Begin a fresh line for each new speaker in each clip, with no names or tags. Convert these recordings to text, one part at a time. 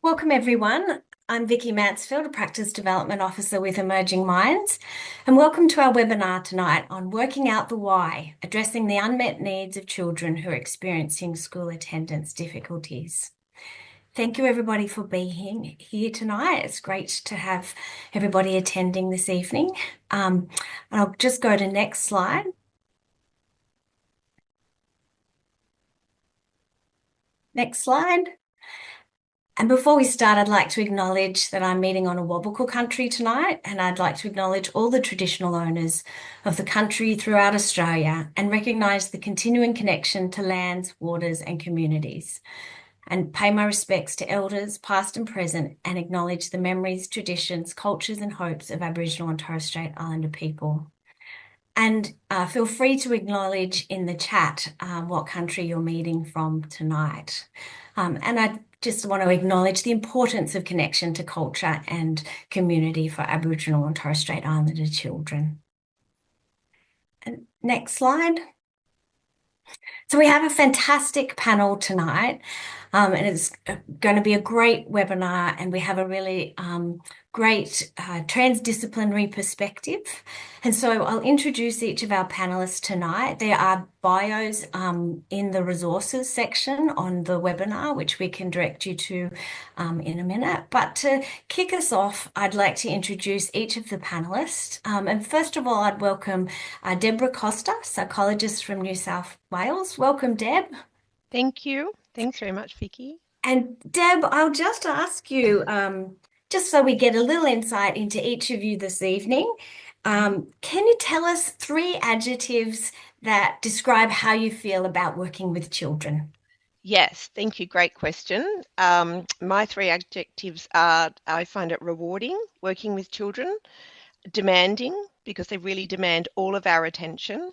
Welcome, everyone. I'm Vicki Mansfield, a Practice Development Officer with Emerging Minds, and welcome to our webinar tonight on working out the why, addressing the unmet needs of children who are experiencing school attendance difficulties. Thank you, everybody, for being here tonight. It's great to have everybody attending this evening. I'll just go to next slide. Next slide. And before we start, I'd like to acknowledge that I'm meeting on a Wabakal country tonight, and I'd like to acknowledge all the traditional owners of the country throughout Australia and recognise the continuing connection to lands, waters and communities, and pay my respects to elders, past and present, and acknowledge the memories, traditions, cultures and hopes of Aboriginal and Torres Strait Islander people. And feel free to acknowledge in the chat what country you're meeting from tonight. And I just want to acknowledge the importance of connection to culture and community for Aboriginal and Torres Strait Islander children. And next slide. So we have a fantastic panel tonight, and it's going to be a great webinar, and we have a really great transdisciplinary perspective. And so I'll introduce each of our panelists tonight. There are bios in the resources section on the webinar, which we can direct you to in a minute. But to kick us off, I'd like to introduce each of the panelists. And first of all, I'd welcome Deborah Costa, psychologist from New South Wales. Welcome, Deb.
Thank you. Thanks very much, Vicki.
And Deb, I'll just ask you, just so we get a little insight into each of you this evening, can you tell us 3 adjectives that describe how you feel about working with children?
Yes, thank you. Great question. My 3 adjectives are, I find it rewarding working with children, demanding, because they really demand all of our attention.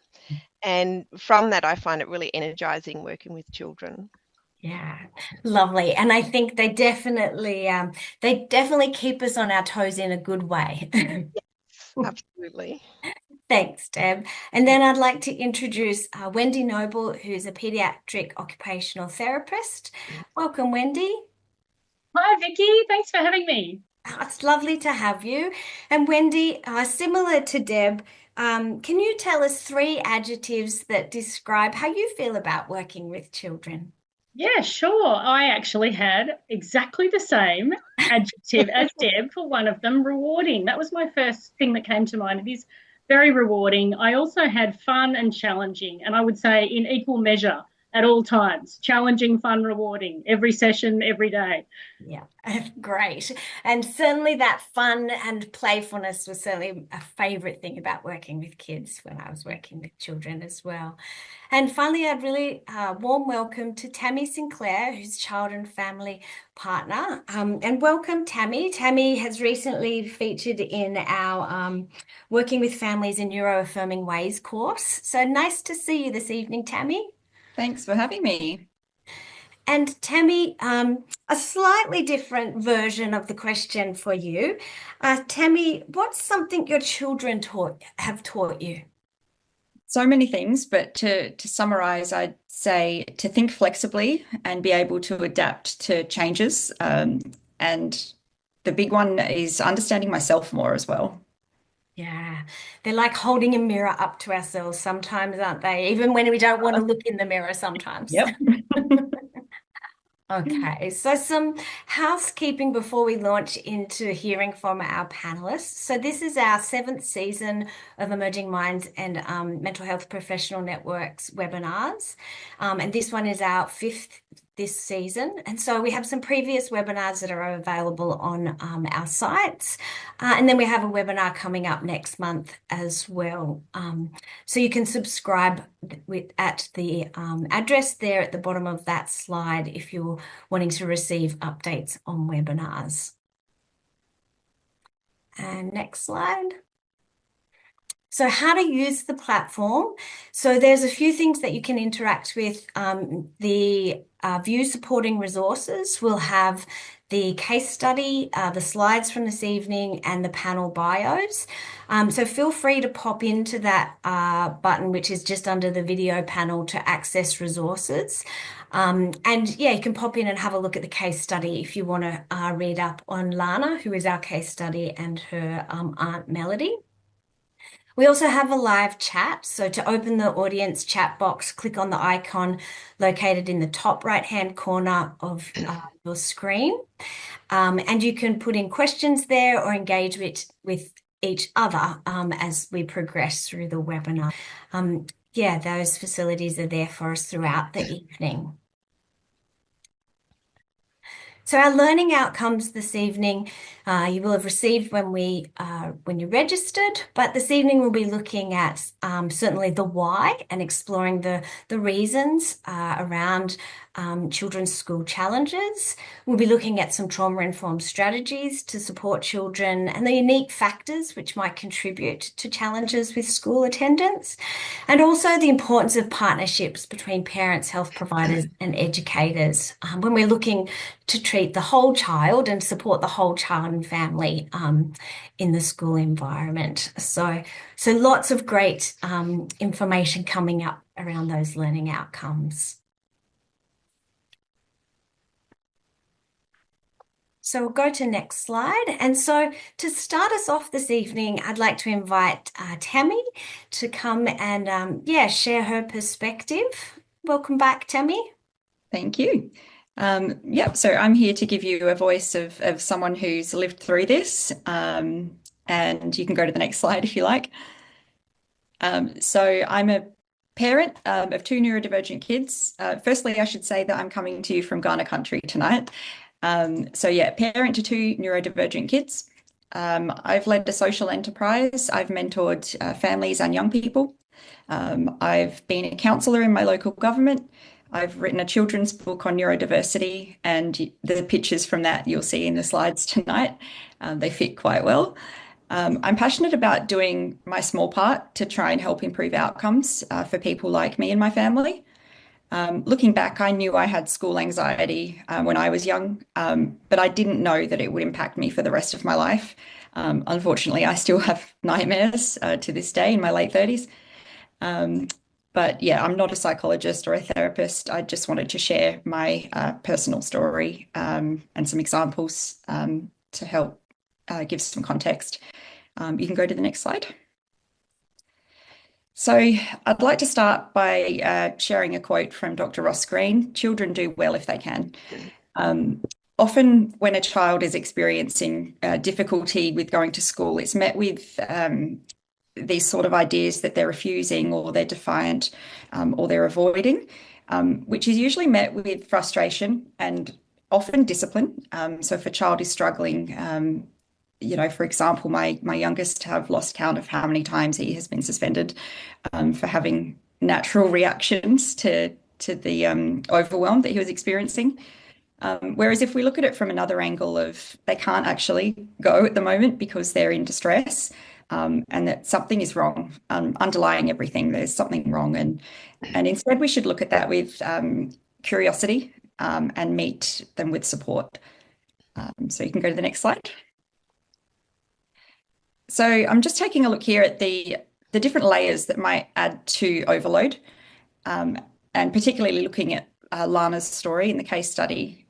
And from that, I find it really energizing working with children.
Yeah, lovely. And I think they definitely keep us on our toes in a good way.
Yes, absolutely.
Thanks, Deb. And then I'd like to introduce Wendy Noble, who's a paediatric occupational therapist. Welcome, Wendy.
Hi, Vicki. Thanks for having me.
It's lovely to have you. And Wendy, similar to Deb, can you tell us 3 adjectives that describe how you feel about working with children?
Yeah, sure. I actually had exactly the same adjective as Deb for one of them, rewarding. That was my first thing that came to mind. It is very rewarding. I also had fun and challenging, and I would say in equal measure at all times. Challenging, fun, rewarding, every session, every day.
Yeah, great. And certainly that fun and playfulness was certainly a favourite thing about working with kids when I was working with children as well. And finally, I'd really warm welcome to Tammie Sinclair, who's child and family partner. And welcome, Tammie. Tammie has recently featured in our Working with Families in Neuroaffirming Ways course. So nice to see you this evening, Tammie.
Thanks for having me.
And Tammie, a slightly different version of the question for you. Tammie, what's something your children have taught you?
So many things, but to summarize, I'd say to think flexibly and be able to adapt to changes. And the big one is understanding myself more as well.
Yeah, they're like holding a mirror up to ourselves sometimes, aren't they? Even when we don't want to look in the mirror sometimes.
Yep.
Okay, so some housekeeping before we launch into hearing from our panelists. So this is our 7th season of Emerging Minds and Mental Health Professional Networks webinars. And this one is our 5th this season. And so we have some previous webinars that are available on our sites. And then we have a webinar coming up next month as well. So you can subscribe at the address there at the bottom of that slide if you're wanting to receive updates on webinars. And next slide. So how to use the platform. So there's a few things that you can interact with. The view supporting resources will have the case study, the slides from this evening, and the panel bios. So feel free to pop into that button, which is just under the video panel, to access resources. And yeah, you can pop in and have a look at the case study if you want to read up on Lana, who is our case study, and her Aunt Melody. We also have a live chat. So to open the audience chat box, click on the icon located in the top right-hand corner of your screen. And you can put in questions there or engage with each other as we progress through the webinar. Yeah, those facilities are there for us throughout the evening. So our learning outcomes this evening, you will have received when you registered, but this evening we'll be looking at certainly the why and exploring the reasons around children's school challenges. We'll be looking at some trauma-informed strategies to support children and the unique factors which might contribute to challenges with school attendance, and also the importance of partnerships between parents, health providers, and educators when we're looking to treat the whole child and support the whole child and family in the school environment. So lots of great information coming up around those learning outcomes. So we'll go to next slide. And so to start us off this evening, I'd like to invite Tammie to come and share her perspective. Welcome back, Tammie.
Thank you. So I'm here to give you a voice of someone who's lived through this, and you can go to the next slide if you like. So I'm a parent of two neurodivergent kids. Firstly, I should say that I'm coming to you from Ghana country tonight. Parent to two neurodivergent kids. I've led a social enterprise. I've mentored families and young people. I've been a counsellor in my local government. I've written a children's book on neurodiversity, and the pictures from that you'll see in the slides tonight. They fit quite well. I'm passionate about doing my small part to try and help improve outcomes for people like me and my family. Looking back, I knew I had school anxiety when I was young, but I didn't know that it would impact me for the rest of my life. Unfortunately, I still have nightmares to this day in my late 30s. But yeah, I'm not a psychologist or a therapist. I just wanted to share my personal story and some examples to help give some context. You can go to the next slide. So I'd like to start by sharing a quote from Dr. Ross Green: "Children do well if they can." Often when a child is experiencing difficulty with going to school, it's met with these sort of ideas that they're refusing or they're defiant or they're avoiding, which is usually met with frustration and often discipline. So if a child is struggling, for example, my youngest have lost count of how many times he has been suspended for having natural reactions to the overwhelm that he was experiencing. Whereas if we look at it from another angle of they can't actually go at the moment because they're in distress, and that something is wrong, underlying everything, there's something wrong. And instead we should look at that with curiosity and meet them with support. So you can go to the next slide. So I'm just taking a look here at the different layers that might add to overload, and particularly looking at Lana's story in the case study.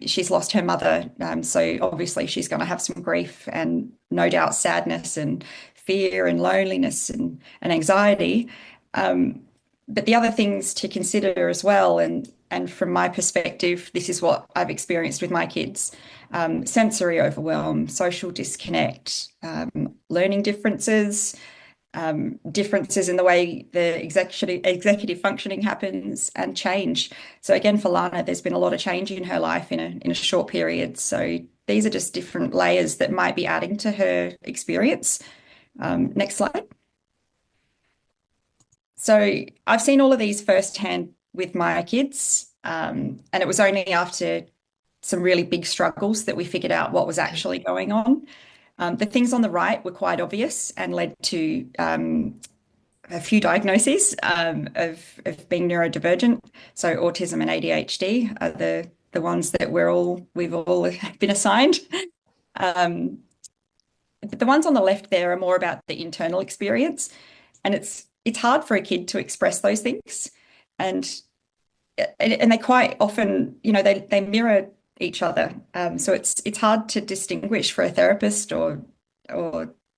She's lost her mother, so obviously she's going to have some grief and no doubt sadness and fear and loneliness and anxiety. But the other things to consider as well, and from my perspective, this is what I've experienced with my kids: sensory overwhelm, social disconnect, learning differences, differences in the way the executive functioning happens, and change. So again, for Lana, there's been a lot of change in her life in a short period. So these are just different layers that might be adding to her experience. Next slide. So I've seen all of these firsthand with my kids, and it was only after some really big struggles that we figured out what was actually going on. The things on the right were quite obvious and led to a few diagnoses of being neurodivergent. So autism and ADHD are the ones that we've all been assigned. The ones on the left there are more about the internal experience, and it's hard for a kid to express those things, and they quite often, they mirror each other. So it's hard to distinguish for a therapist, or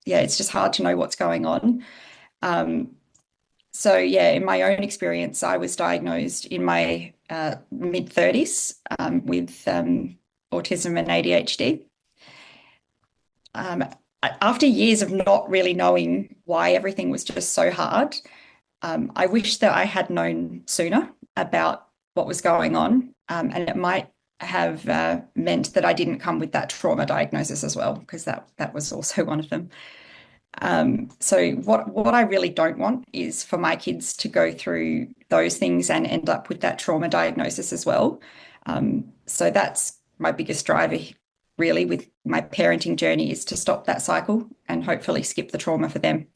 yeah, it's just hard to know what's going on. So yeah, in my own experience, I was diagnosed in my mid-30s with autism and ADHD. After years of not really knowing why everything was just so hard, I wish that I had known sooner about what was going on, and it might have meant that I didn't come with that trauma diagnosis as well, because that was also one of them. So what I really don't want is for my kids to go through those things and end up with that trauma diagnosis as well. So that's my biggest driver really with my parenting journey, is to stop that cycle and hopefully skip the trauma for them.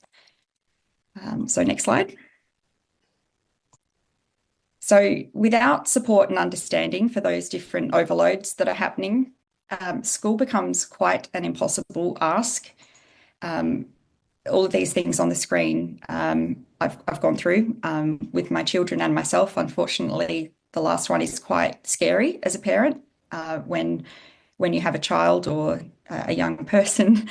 So next slide. So without support and understanding for those different overloads that are happening, school becomes quite an impossible ask. All of these things on the screen I've gone through with my children and myself. Unfortunately, the last one is quite scary as a parent when you have a child or a young person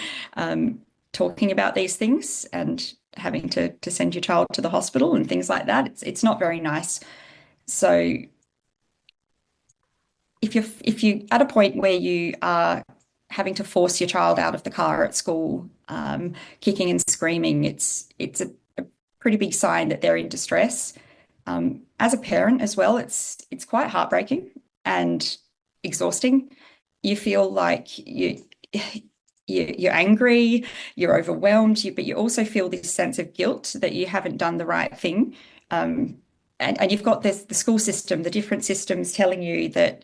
talking about these things and having to send your child to the hospital and things like that. It's not very nice. So if you're at a point where you are having to force your child out of the car at school, kicking and screaming, it's a pretty big sign that they're in distress. As a parent as well, it's quite heartbreaking and exhausting. You feel like you're angry, you're overwhelmed, but you also feel this sense of guilt that you haven't done the right thing. And you've got the school system, the different systems telling you that,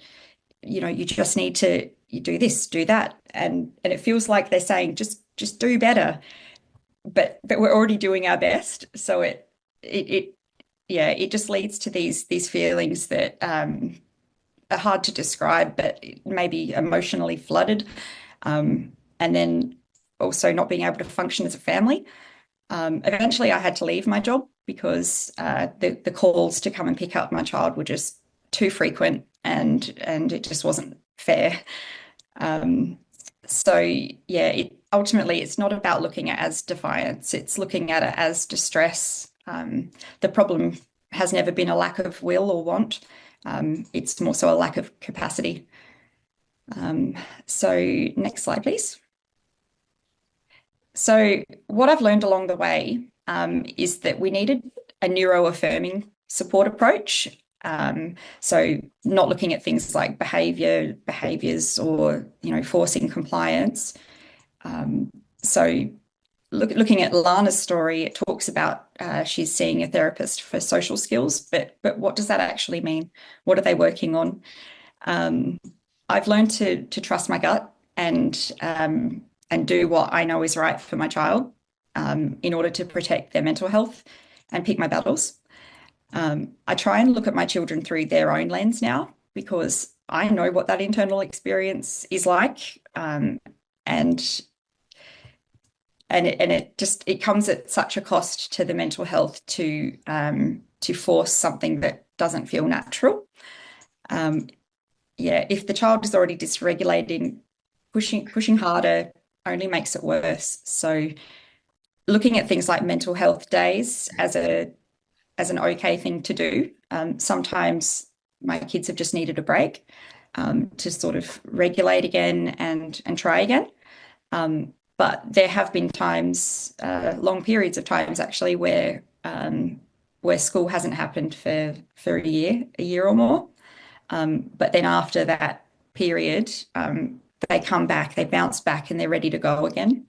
you just need to do this, do that. And it feels like they're saying, just do better. But we're already doing our best. So it just leads to these feelings that are hard to describe, but maybe emotionally flooded. And then also not being able to function as a family. Eventually I had to leave my job because the calls to come and pick up my child were just too frequent, and it just wasn't fair. So yeah, ultimately it's not about looking at it as defiance, it's looking at it as distress. The problem has never been a lack of will or want. It's more so a lack of capacity. So next slide, please. So what I've learned along the way is that we needed a neuroaffirming support approach. So not looking at things like behaviors or, forcing compliance. So looking at Lana's story, it talks about she's seeing a therapist for social skills, but what does that actually mean? What are they working on? I've learned to trust my gut and do what I know is right for my child in order to protect their mental health and pick my battles. I try and look at my children through their own lens now, because I know what that internal experience is like, and it comes at such a cost to the mental health to force something that doesn't feel natural. If the child is already dysregulating, pushing harder only makes it worse. So looking at things like mental health days as an okay thing to do. Sometimes my kids have just needed a break to sort of regulate again and try again. But there have been times, long periods of times actually, where school hasn't happened for a year or more. But then after that period, they come back, they bounce back, and they're ready to go again.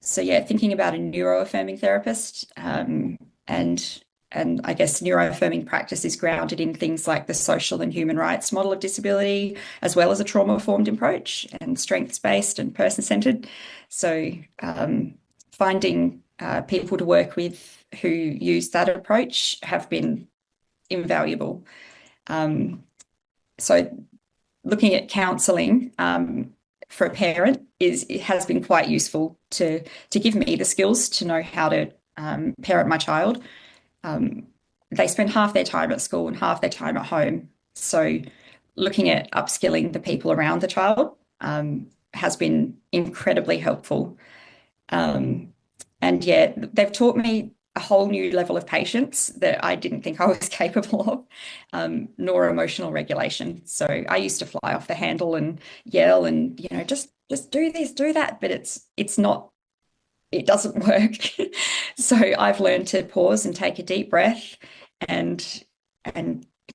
So yeah, thinking about a neuroaffirming therapist and and I guess neuroaffirming practice is grounded in things like the social and human rights model of disability, as well as a trauma-informed approach and strengths-based and person-centered. So finding people to work with who use that approach have been invaluable. So looking at counselling for a parent it has been quite useful to give me the skills to know how to parent my child. They spend half their time at school and half their time at home. So looking at upskilling the people around the child has been incredibly helpful. And yeah, they've taught me a whole new level of patience that I didn't think I was capable of, nor emotional regulation. So I used to fly off the handle and yell and, just do this, do that, but it's not, it doesn't work. So I've learned to pause and take a deep breath and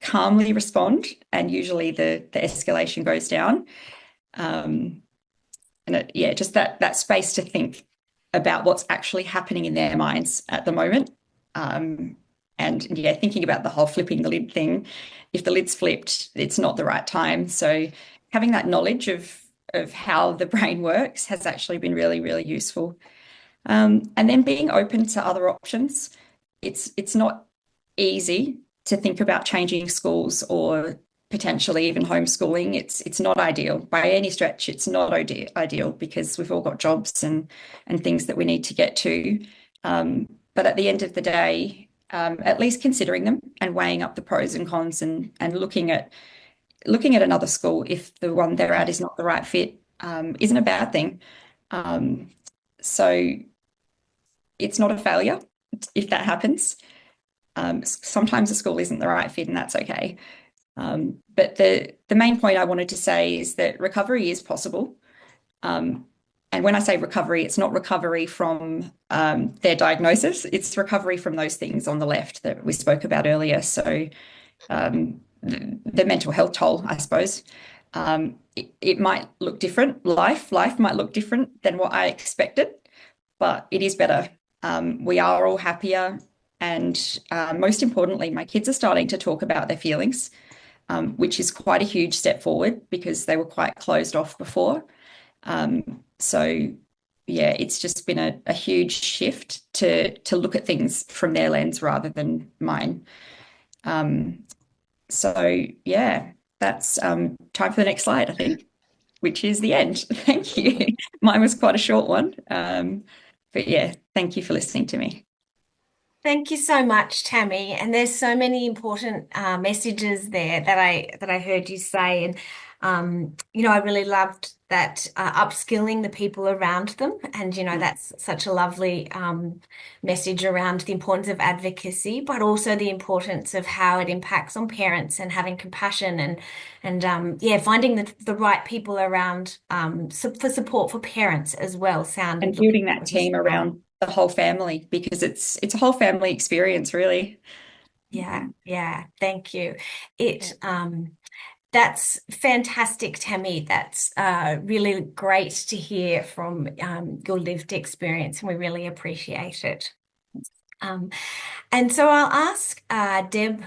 calmly respond. And usually the escalation goes down. Just that space to think about what's actually happening in their minds at the moment. Thinking about the whole flipping the lid thing. If the lid's flipped, it's not the right time. So having that knowledge of how the brain works has actually been really, really useful. And then being open to other options. It's not easy to think about changing schools or potentially even homeschooling. It's not ideal by any stretch. It's not ideal because we've all got jobs and things that we need to get to. But at the end of the day, at least considering them and weighing up the pros and cons and looking at another school if the one they're at is not the right fit isn't a bad thing. So it's not a failure if that happens. Sometimes a school isn't the right fit and that's okay. But the main point I wanted to say is that recovery is possible. And when I say recovery, it's not recovery from their diagnosis, it's recovery from those things on the left that we spoke about earlier. So the mental health toll, I suppose, it might look different. Life might look different than what I expected, but it is better. We are all happier. And most importantly, my kids are starting to talk about their feelings, which is quite a huge step forward because they were quite closed off before. So yeah, it's just been a huge shift to look at things from their lens rather than mine. So yeah, that's time for the next slide, I think, which is the end. Thank you. Mine was quite a short one. But yeah, thank you for listening to me.
Thank you so much, Tammie. And there's so many important messages there that I heard you say. And I really loved that upskilling the people around them. And that's such a lovely message around the importance of advocacy, but also the importance of how it impacts on parents and having compassion and finding the right people around for support for parents as well.
And building that team around the whole family, because it's a whole family experience, really.
Yeah. Thank you. That's fantastic, Tammie. That's really great to hear from your lived experience, and we really appreciate it. And so I'll ask Deb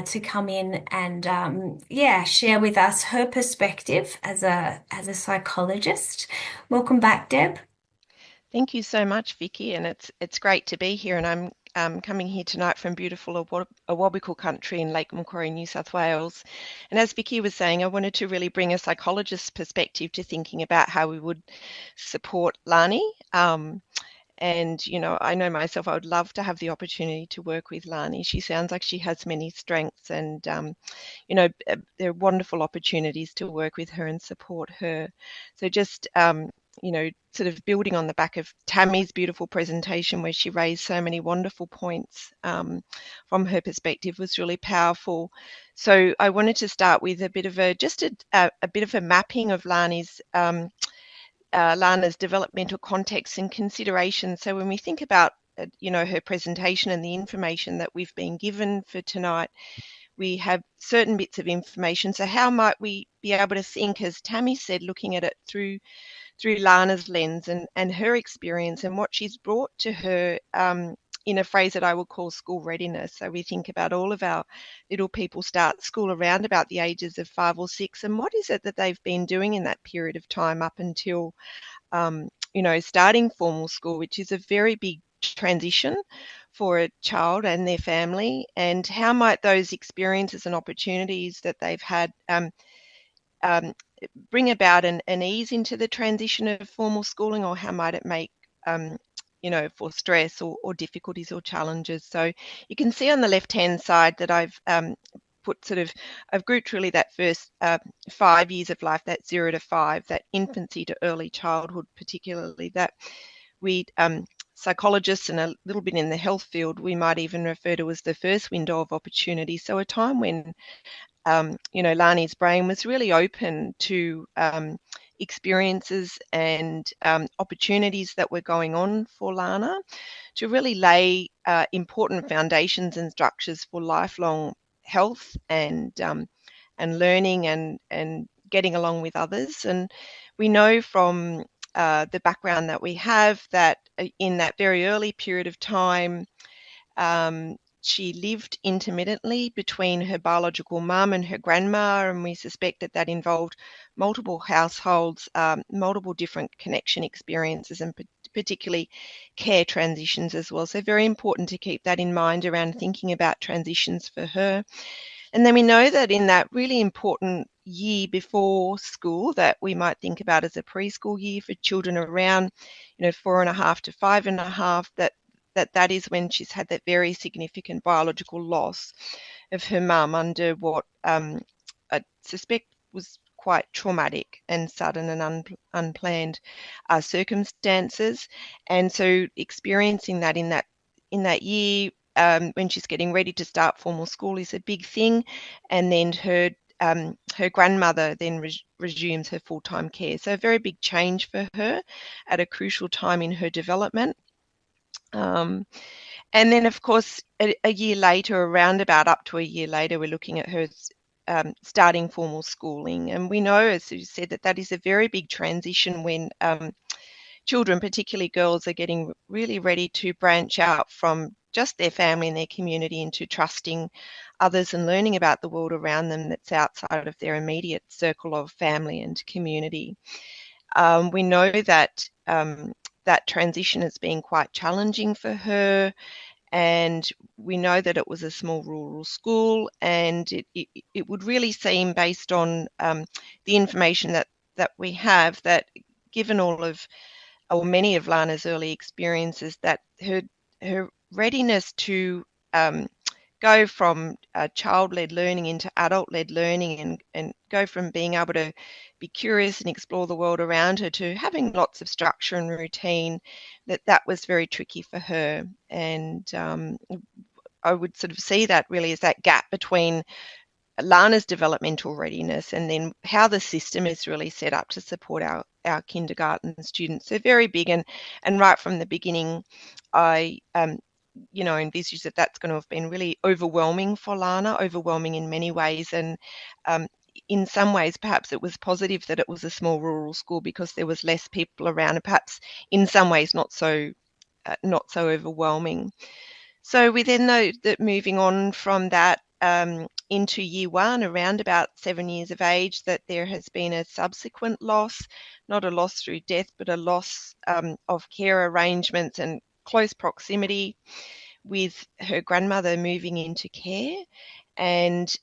to come in and share with us her perspective as a psychologist. Welcome back, Deb.
Thank you so much, Vicki, and it's great to be here. And I'm coming here tonight from beautiful Awabakal country in Lake Macquarie, New South Wales. And as Vicki was saying, I wanted to really bring a psychologist's perspective to thinking about how we would support Lani. And I know myself, I would love to have the opportunity to work with Lani. She sounds like she has many strengths, and there are wonderful opportunities to work with her and support her. So just sort of building on the back of Tammie's beautiful presentation where she raised so many wonderful points from her perspective was really powerful. So I wanted to start with a bit of a mapping of Lana's developmental context and consideration. So when we think about her presentation and the information that we've been given for tonight, we have certain bits of information. So how might we be able to think, as Tammie said, looking at it through Lana's lens and her experience and what she's brought to her in a phrase that I would call school readiness. So we think about all of our little people start school around about the ages of 5 or 6, and what is it that they've been doing in that period of time up until, starting formal school, which is a very big transition for a child and their family, and how might those experiences and opportunities that they've had bring about an ease into the transition of formal schooling, or how might it make for stress or difficulties or challenges. So you can see on the left-hand side that I've I've grouped really that first 5 years of life, that 0 to 5, that infancy to early childhood, particularly, that we psychologists and a little bit in the health field, we might even refer to as the first window of opportunity. So a time when Lani's brain was really open to experiences and opportunities that were going on for Lana, to really lay important foundations and structures for lifelong health and learning and getting along with others. And we know from the background that we have that in that very early period of time, she lived intermittently between her biological mum and her grandma, and we suspect that involved multiple households, multiple different connection experiences, and particularly care transitions as well. So very important to keep that in mind around thinking about transitions for her. And then we know that in that really important year before school that we might think about as a preschool year for children around 4.5 to 5.5, that is when she's had that very significant biological loss of her mum under what I suspect was quite traumatic and sudden and unplanned circumstances. And so experiencing that in that year when she's getting ready to start formal school is a big thing. And then her grandmother then resumes her full-time care. So a very big change for her at a crucial time in her development. And then, of course, a year later, around about up to a year later, we're looking at her starting formal schooling. And we know, as you said, that is a very big transition when children, particularly girls, are getting really ready to branch out from just their family and their community into trusting others and learning about the world around them that's outside of their immediate circle of family and community. We know that that transition has been quite challenging for her, and we know that it was a small rural school, and it would really seem, based on the information that we have, that given all of or many of Lana's early experiences, that her readiness to go from child-led learning into adult-led learning and go from being able to be curious and explore the world around her to having lots of structure and routine, that was very tricky for her. And I would sort of see that really as that gap between Lana's developmental readiness and then how the system is really set up to support our kindergarten students. So very big, and right from the beginning, I envisage that that's going to have been really overwhelming for Lana, overwhelming in many ways. And in some ways, perhaps it was positive that it was a small rural school because there was less people around, and perhaps in some ways not so overwhelming. So we then know that moving on from that into year 1, around about 7 years of age, that there has been a subsequent loss, not a loss through death, but a loss of care arrangements and close proximity with her grandmother moving into care, and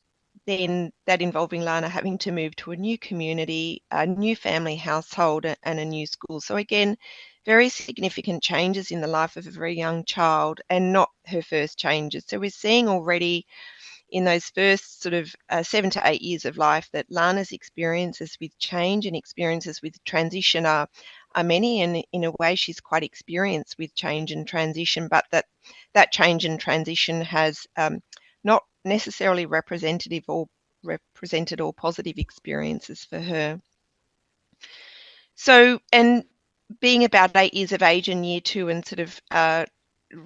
then that involving Lana having to move to a new community, a new family household, and a new school. So again, very significant changes in the life of a very young child, and not her first changes. So we're seeing already in those first sort of 7 to 8 years of life that Lana's experiences with change and experiences with transition are many, and in a way she's quite experienced with change and transition, but that change and transition has not necessarily represented all positive experiences for her. So, and being about 8 years of age in year 2 and sort of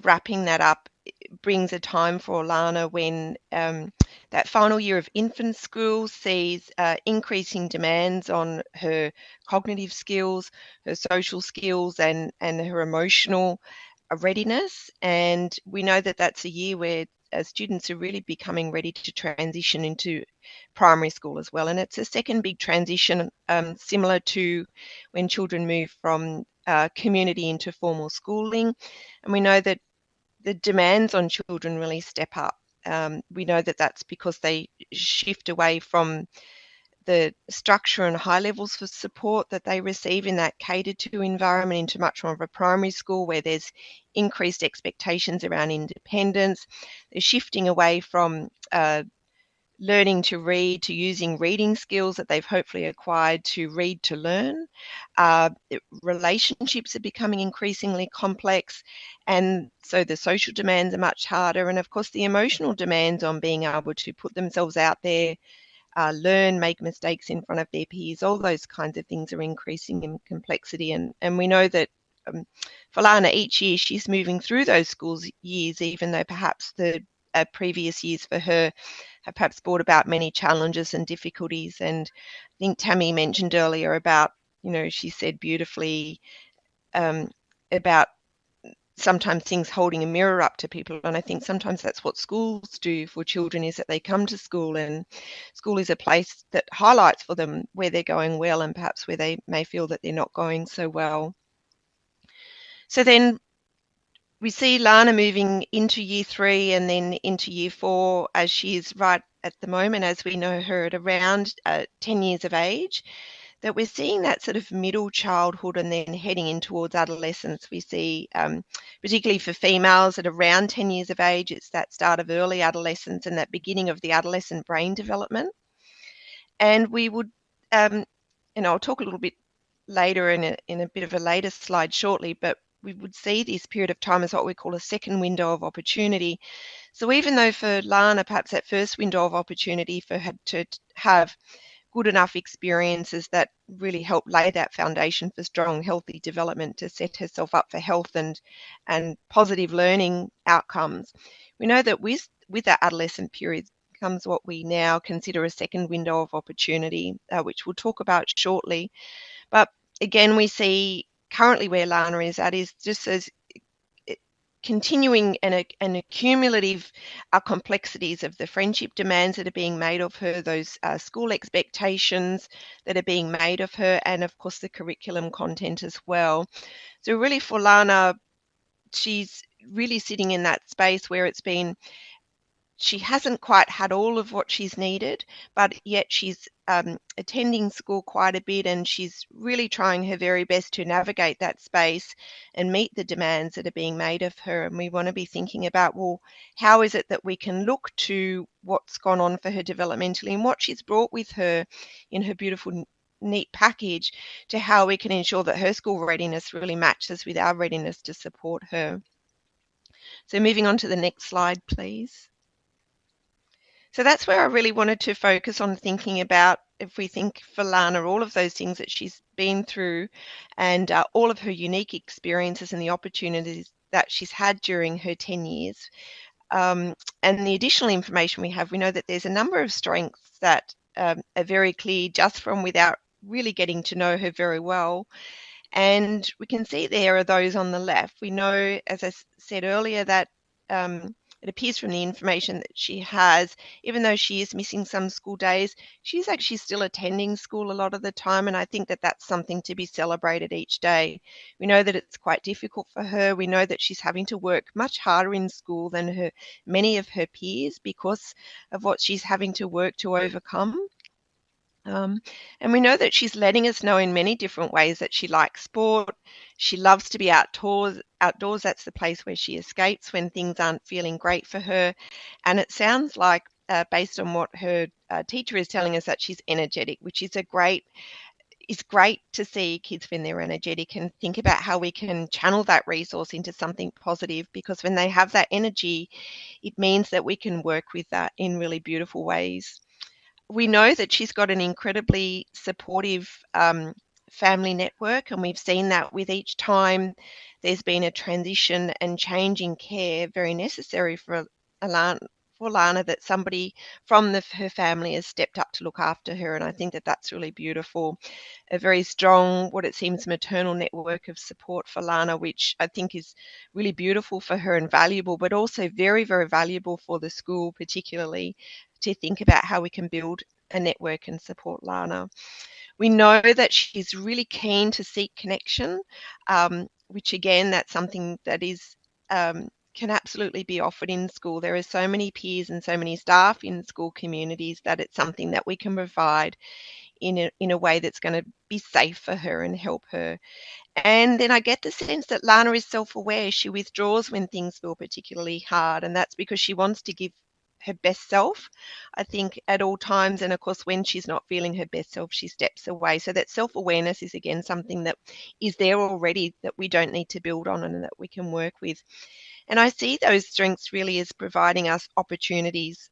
wrapping that up brings a time for Lana when that final year of infant school sees increasing demands on her cognitive skills, her social skills, and her emotional a readiness, and we know that that's a year where students are really becoming ready to transition into primary school as well. And it's a second big transition, similar to when children move from community into formal schooling. And we know that the demands on children really step up. We know that that's because they shift away from the structure and high levels of support that they receive in that catered to environment into much more of a primary school where there's increased expectations around independence. They're shifting away from learning to read to using reading skills that they've hopefully acquired to read to learn. Relationships are becoming increasingly complex, and so the social demands are much harder, and of course the emotional demands on being able to put themselves out there, learn, make mistakes in front of their peers, all those kinds of things are increasing in complexity. And we know that for Lana, each year she's moving through those schools years, even though perhaps the previous years for her have perhaps brought about many challenges and difficulties. And I think Tammie mentioned earlier about, she said beautifully about sometimes things holding a mirror up to people, and I think sometimes that's what schools do for children, is that they come to school, and school is a place that highlights for them where they're going well and perhaps where they may feel that they're not going so well. So then we see Lana moving into year 3 and then into year 4, as she is right at the moment, as we know her, at around 10 years of age, that we're seeing that sort of middle childhood and then heading in towards adolescence. We see, particularly for females at around 10 years of age, it's that start of early adolescence and that beginning of the adolescent brain development. And we would, and I'll talk a little bit later in a bit of a later slide shortly, but we would see this period of time as what we call a second window of opportunity. So even though for Lana, perhaps that first window of opportunity for her to have good enough experiences that really help lay that foundation for strong, healthy development to set herself up for health and positive learning outcomes. We know that with that adolescent period comes what we now consider a second window of opportunity, which we'll talk about shortly. But again, we see currently where Lana is at is just as continuing and accumulative complexities of the friendship demands that are being made of her, those school expectations that are being made of her, and of course the curriculum content as well. So really for Lana, she's really sitting in that space where she hasn't quite had all of what she's needed, but yet she's attending school quite a bit, and she's really trying her very best to navigate that space and meet the demands that are being made of her. And we want to be thinking about, well, how is it that we can look to what's gone on for her developmentally and what she's brought with her in her beautiful, neat package, to how we can ensure that her school readiness really matches with our readiness to support her. So moving on to the next slide, please. So that's where I really wanted to focus on thinking about, if we think for Lana, all of those things that she's been through and all of her unique experiences and the opportunities that she's had during her 10 years. And the additional information we have, we know that there's a number of strengths that are very clear just from without really getting to know her very well. And we can see there are those on the left. We know, as I said earlier, that it appears from the information that she has, even though she is missing some school days, she's actually still attending school a lot of the time, and I think that that's something to be celebrated each day. We know that it's quite difficult for her. We know that she's having to work much harder in school than many of her peers because of what she's having to work to overcome. And we know that she's letting us know in many different ways that she likes sport. She loves to be outdoors. That's the place where she escapes when things aren't feeling great for her. And it sounds like, based on what her teacher is telling us, that she's energetic, which is great to see kids when they're energetic and think about how we can channel that resource into something positive, because when they have that energy, it means that we can work with that in really beautiful ways. We know that she's got an incredibly supportive family network, and we've seen that with each time there's been a transition and change in care, very necessary for for Lana that somebody from her family has stepped up to look after her, and I think that that's really beautiful. A very strong, what it seems, maternal network of support for Lana, which I think is really beautiful for her and valuable, but also very, very valuable for the school, particularly to think about how we can build a network and support Lana. We know that she's really keen to seek connection, which again, that's something that is can absolutely be offered in school. There are so many peers and so many staff in school communities that it's something that we can provide in a way that's going to be safe for her and help her. And then I get the sense that Lana is self-aware. She withdraws when things feel particularly hard, and that's because she wants to give her best self, I think, at all times. And of course, when she's not feeling her best self, she steps away. So that self-awareness is, again, something that is there already that we don't need to build on and that we can work with. And I see those strengths really as providing us opportunities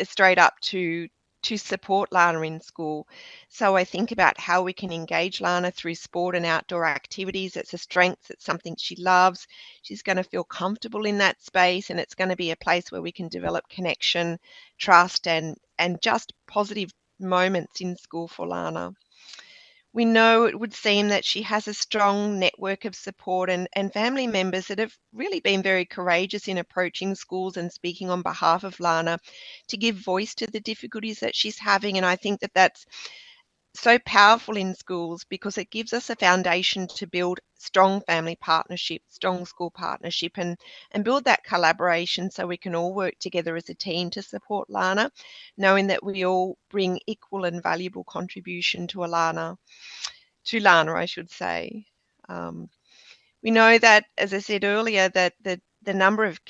straight up to support Lana in school. So I think about how we can engage Lana through sport and outdoor activities. It's a strength. It's something she loves. She's going to feel comfortable in that space, and it's going to be a place where we can develop connection, trust, and just positive moments in school for Lana. We know it would seem that she has a strong network of support and family members that have really been very courageous in approaching schools and speaking on behalf of Lana to give voice to the difficulties that she's having. And I think that that's so powerful in schools because it gives us a foundation to build strong family partnership, strong school partnership, and build that collaboration so we can all work together as a team to support Lana, knowing that we all bring equal and valuable contribution to Lana, I should say. We know that, as I said earlier, that the number of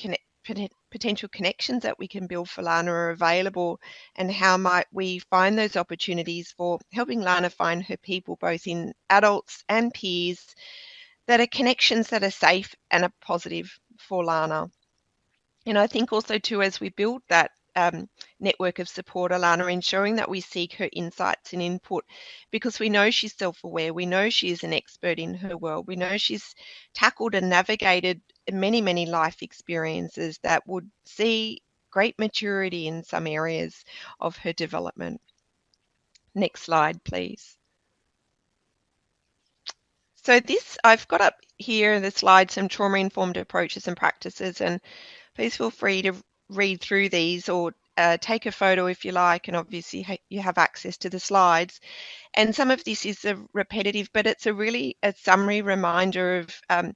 potential connections that we can build for Lana are available, and how might we find those opportunities for helping Lana find her people, both in adults and peers, that are connections that are safe and are positive for Lana. And I think also too, as we build that network of support, Lana, ensuring that we seek her insights and input, because we know she's self-aware, we know she is an expert in her world, we know she's tackled and navigated many, many life experiences that would see great maturity in some areas of her development. Next slide, please. So this, I've got up here in the slide some trauma-informed approaches and practices, and please feel free to read through these or take a photo if you like, and obviously you have access to the slides. And some of this is repetitive, but it's a summary reminder of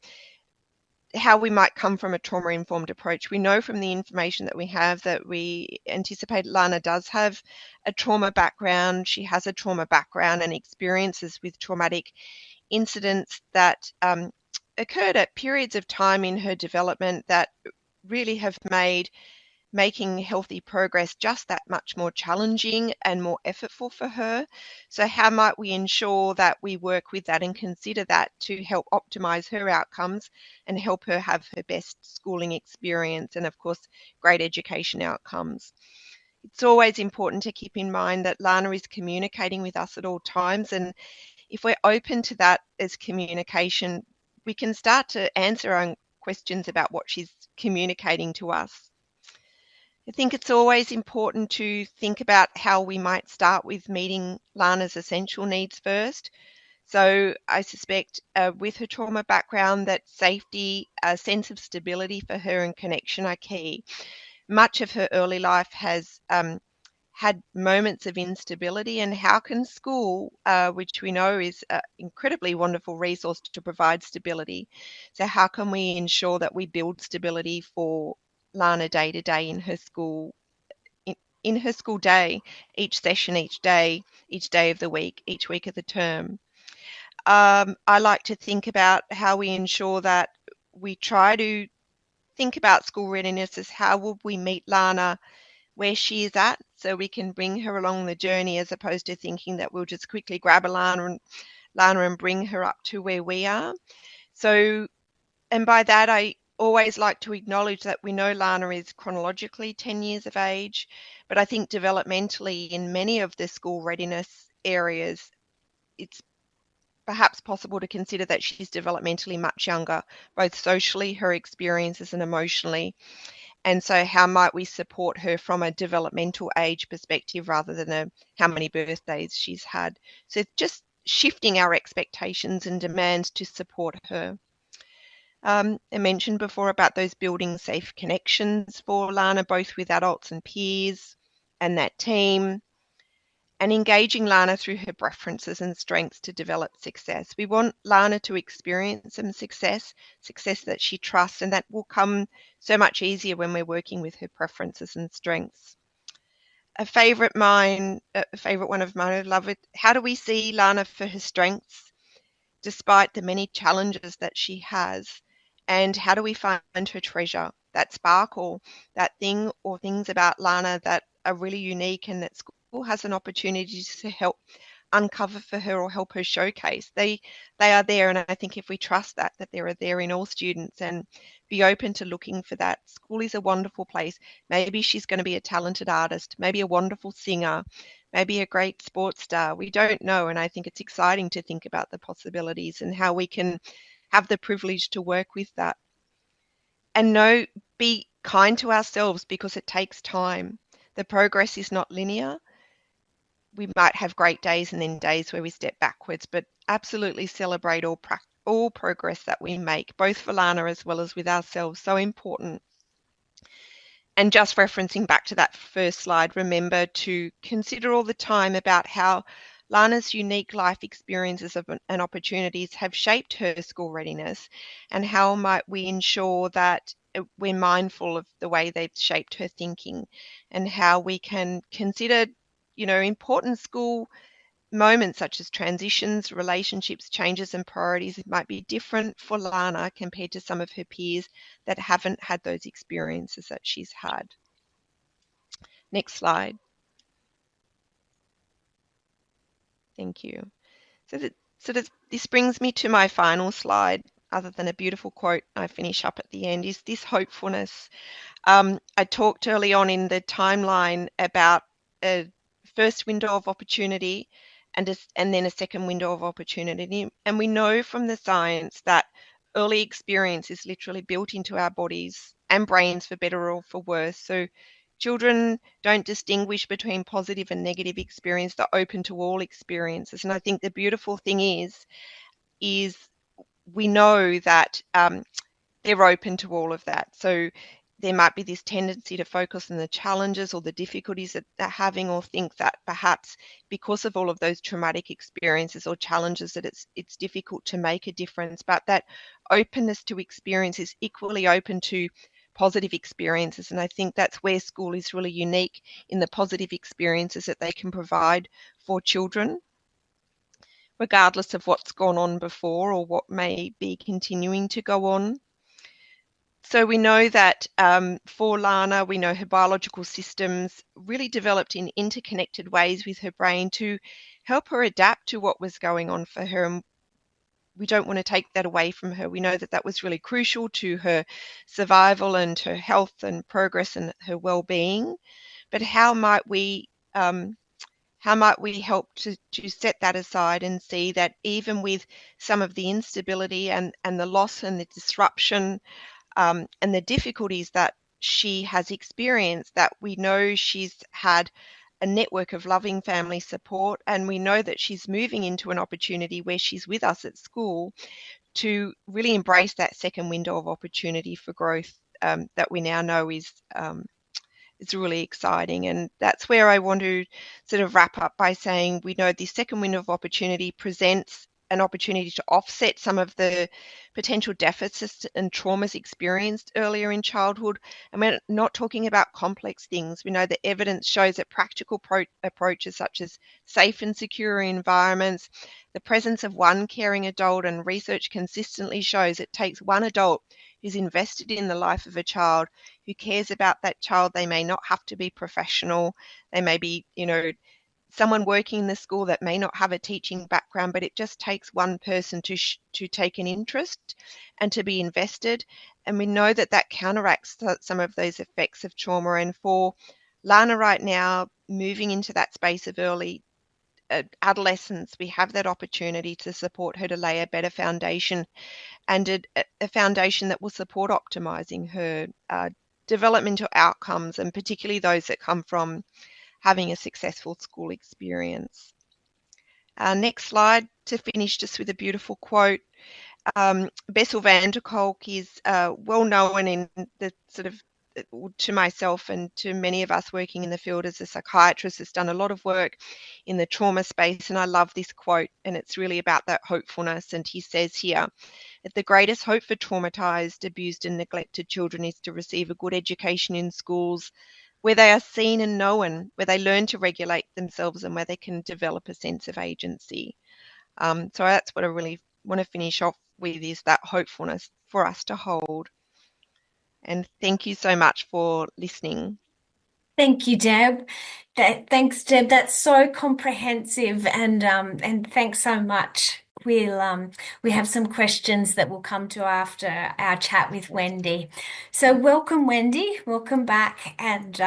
how we might come from a trauma-informed approach. We know from the information that we have that we anticipate Lana does have a trauma background. She has a trauma background and experiences with traumatic incidents that occurred at periods of time in her development that really have made making healthy progress just that much more challenging and more effortful for her. So how might we ensure that we work with that and consider that to help optimize her outcomes and help her have her best schooling experience and, of course, great education outcomes? It's always important to keep in mind that Lana is communicating with us at all times, and if we're open to that as communication, we can start to answer our own questions about what she's communicating to us. I think it's always important to think about how we might start with meeting Lana's essential needs first. So I suspect with her trauma background that safety, a sense of stability for her and connection are key. Much of her early life has had moments of instability, and how can school, which we know is an incredibly wonderful resource to provide stability, so how can we ensure that we build stability for Lana day to day in her school, in her school day, each session, each day of the week, each week of the term? I like to think about how we ensure that we try to think about school readiness as how will we meet Lana where she is at, so we can bring her along the journey, as opposed to thinking that we'll just quickly grab a Lana and bring her up to where we are. So, and by that, I always like to acknowledge that we know Lana is chronologically 10 years of age, but I think developmentally in many of the school readiness areas, it's perhaps possible to consider that she's developmentally much younger, both socially, her experiences, and emotionally. And so how might we support her from a developmental age perspective rather than how many birthdays she's had? So just shifting our expectations and demands to support her. I mentioned before about those building safe connections for Lana, both with adults and peers and that team, and engaging Lana through her preferences and strengths to develop success. We want Lana to experience some success that she trusts, and that will come so much easier when we're working with her preferences and strengths. A favourite one of mine, I love it. How do we see Lana for her strengths, despite the many challenges that she has? And how do we find her treasure, that spark or that thing or things about Lana that are really unique and that school has an opportunity to help uncover for her or help her showcase? They are there, and I think if we trust that they are there in all students and be open to looking for that, school is a wonderful place. Maybe she's going to be a talented artist, maybe a wonderful singer, maybe a great sports star. We don't know, and I think it's exciting to think about the possibilities and how we can have the privilege to work with that. And be kind to ourselves, because it takes time. The progress is not linear. We might have great days and then days where we step backwards, but absolutely celebrate all progress that we make, both for Lana as well as with ourselves. So important. And just referencing back to that first slide, remember to consider all the time about how Lana's unique life experiences and opportunities have shaped her school readiness, and how might we ensure that we're mindful of the way they've shaped her thinking, and how we can consider important school moments such as transitions, relationships, changes and priorities. It might be different for Lana compared to some of her peers that haven't had those experiences that she's had. Next slide. Thank you. So this brings me to my final slide, other than a beautiful quote I finish up at the end, is this hopefulness. I talked early on in the timeline about a first window of opportunity and then a second window of opportunity. And we know from the science that early experience is literally built into our bodies and brains, for better or for worse. So children don't distinguish between positive and negative experience. They're open to all experiences. And I think the beautiful thing is we know that they're open to all of that. So there might be this tendency to focus on the challenges or the difficulties that they're having, or think that perhaps because of all of those traumatic experiences or challenges that it's difficult to make a difference. But that openness to experience is equally open to positive experiences. And I think that's where school is really unique, in the positive experiences that they can provide for children, regardless of what's gone on before or what may be continuing to go on. So we know that for Lana, we know her biological systems really developed in interconnected ways with her brain to help her adapt to what was going on for her. And we don't want to take that away from her. We know that that was really crucial to her survival and her health and progress and her well-being. But how might we help to set that aside and see that even with some of the instability and the loss and the disruption and the difficulties that she has experienced, that we know she's had a network of loving family support, and we know that she's moving into an opportunity where she's with us at school to really embrace that second window of opportunity for growth that we now know is really exciting. And that's where I want to sort of wrap up by saying we know the second window of opportunity presents an opportunity to offset some of the potential deficits and traumas experienced earlier in childhood. And we're not talking about complex things. We know the evidence shows that practical approaches such as safe and secure environments, the presence of one caring adult, and research consistently shows it takes one adult who's invested in the life of a child, who cares about that child. They may not have to be professional. They may be, someone working in the school that may not have a teaching background, but it just takes one person to take an interest and to be invested. And we know that that counteracts some of those effects of trauma. And for Lana right now, moving into that space of early adolescence, we have that opportunity to support her to lay a better foundation, and a foundation that will support optimizing her developmental outcomes, and particularly those that come from having a successful school experience. Next slide to finish just with a beautiful quote. Bessel van der Kolk is well known in the sort of, to myself and to many of us working in the field as a psychiatrist, has done a lot of work in the trauma space, and I love this quote, and it's really about that hopefulness. And he says here, the greatest hope for traumatized, abused and neglected children is to receive a good education in schools where they are seen and known, where they learn to regulate themselves and where they can develop a sense of agency. So that's what I really want to finish off with, is that hopefulness for us to hold. And thank you so much for listening.
Thank you, Deb. Thanks, Deb. That's so comprehensive, and thanks so much. We have some questions that will come to after our chat with Wendy. So welcome, Wendy. Welcome back, and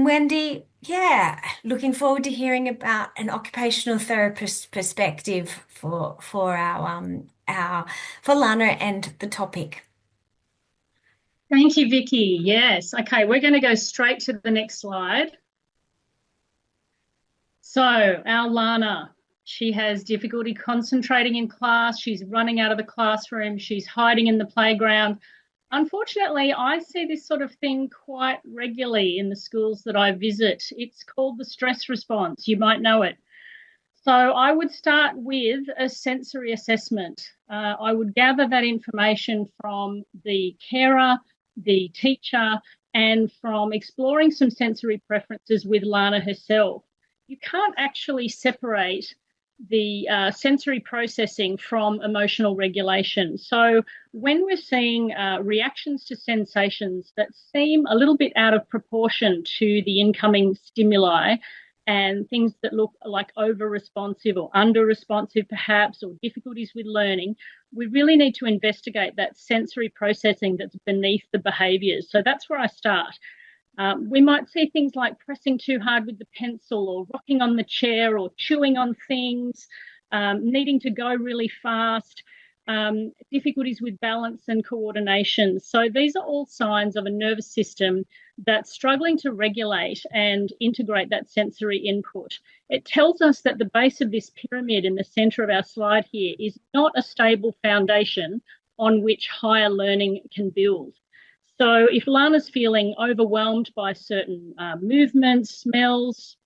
Wendy, yeah, looking forward to hearing about an occupational therapist perspective for Lana and the topic.
Thank you, Vicki. Yes. Okay, we're going to go straight to the next slide. So our Lana, she has difficulty concentrating in class. She's running out of the classroom. She's hiding in the playground. Unfortunately, I see this sort of thing quite regularly in the schools that I visit. It's called the stress response. You might know it. So I would start with a sensory assessment. I would gather that information from the carer, the teacher, and from exploring some sensory preferences with Lana herself. You can't actually separate the sensory processing from emotional regulation. So when we're seeing reactions to sensations that seem a little bit out of proportion to the incoming stimuli, and things that look like over-responsive or under-responsive perhaps, or difficulties with learning, we really need to investigate that sensory processing that's beneath the behaviours. So that's where I start. We might see things like pressing too hard with the pencil, or rocking on the chair, or chewing on things, needing to go really fast, difficulties with balance and coordination. So these are all signs of a nervous system that's struggling to regulate and integrate that sensory input. It tells us that the base of this pyramid in the centre of our slide here is not a stable foundation on which higher learning can build. So if Lana's feeling overwhelmed by certain movements, smells,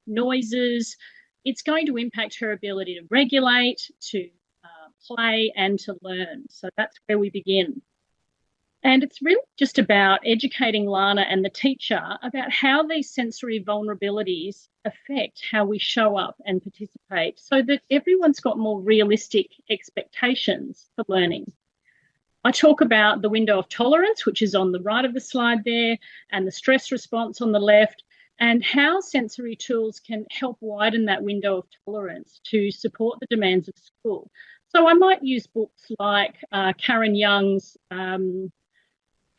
noises, it's going to impact her ability to regulate, to play and to learn. So that's where we begin. And it's really just about educating Lana and the teacher about how these sensory vulnerabilities affect how we show up and participate, so that everyone's got more realistic expectations for learning. I talk about the window of tolerance, which is on the right of the slide there, and the stress response on the left, and how sensory tools can help widen that window of tolerance to support the demands of school. So I might use books like Karen Young's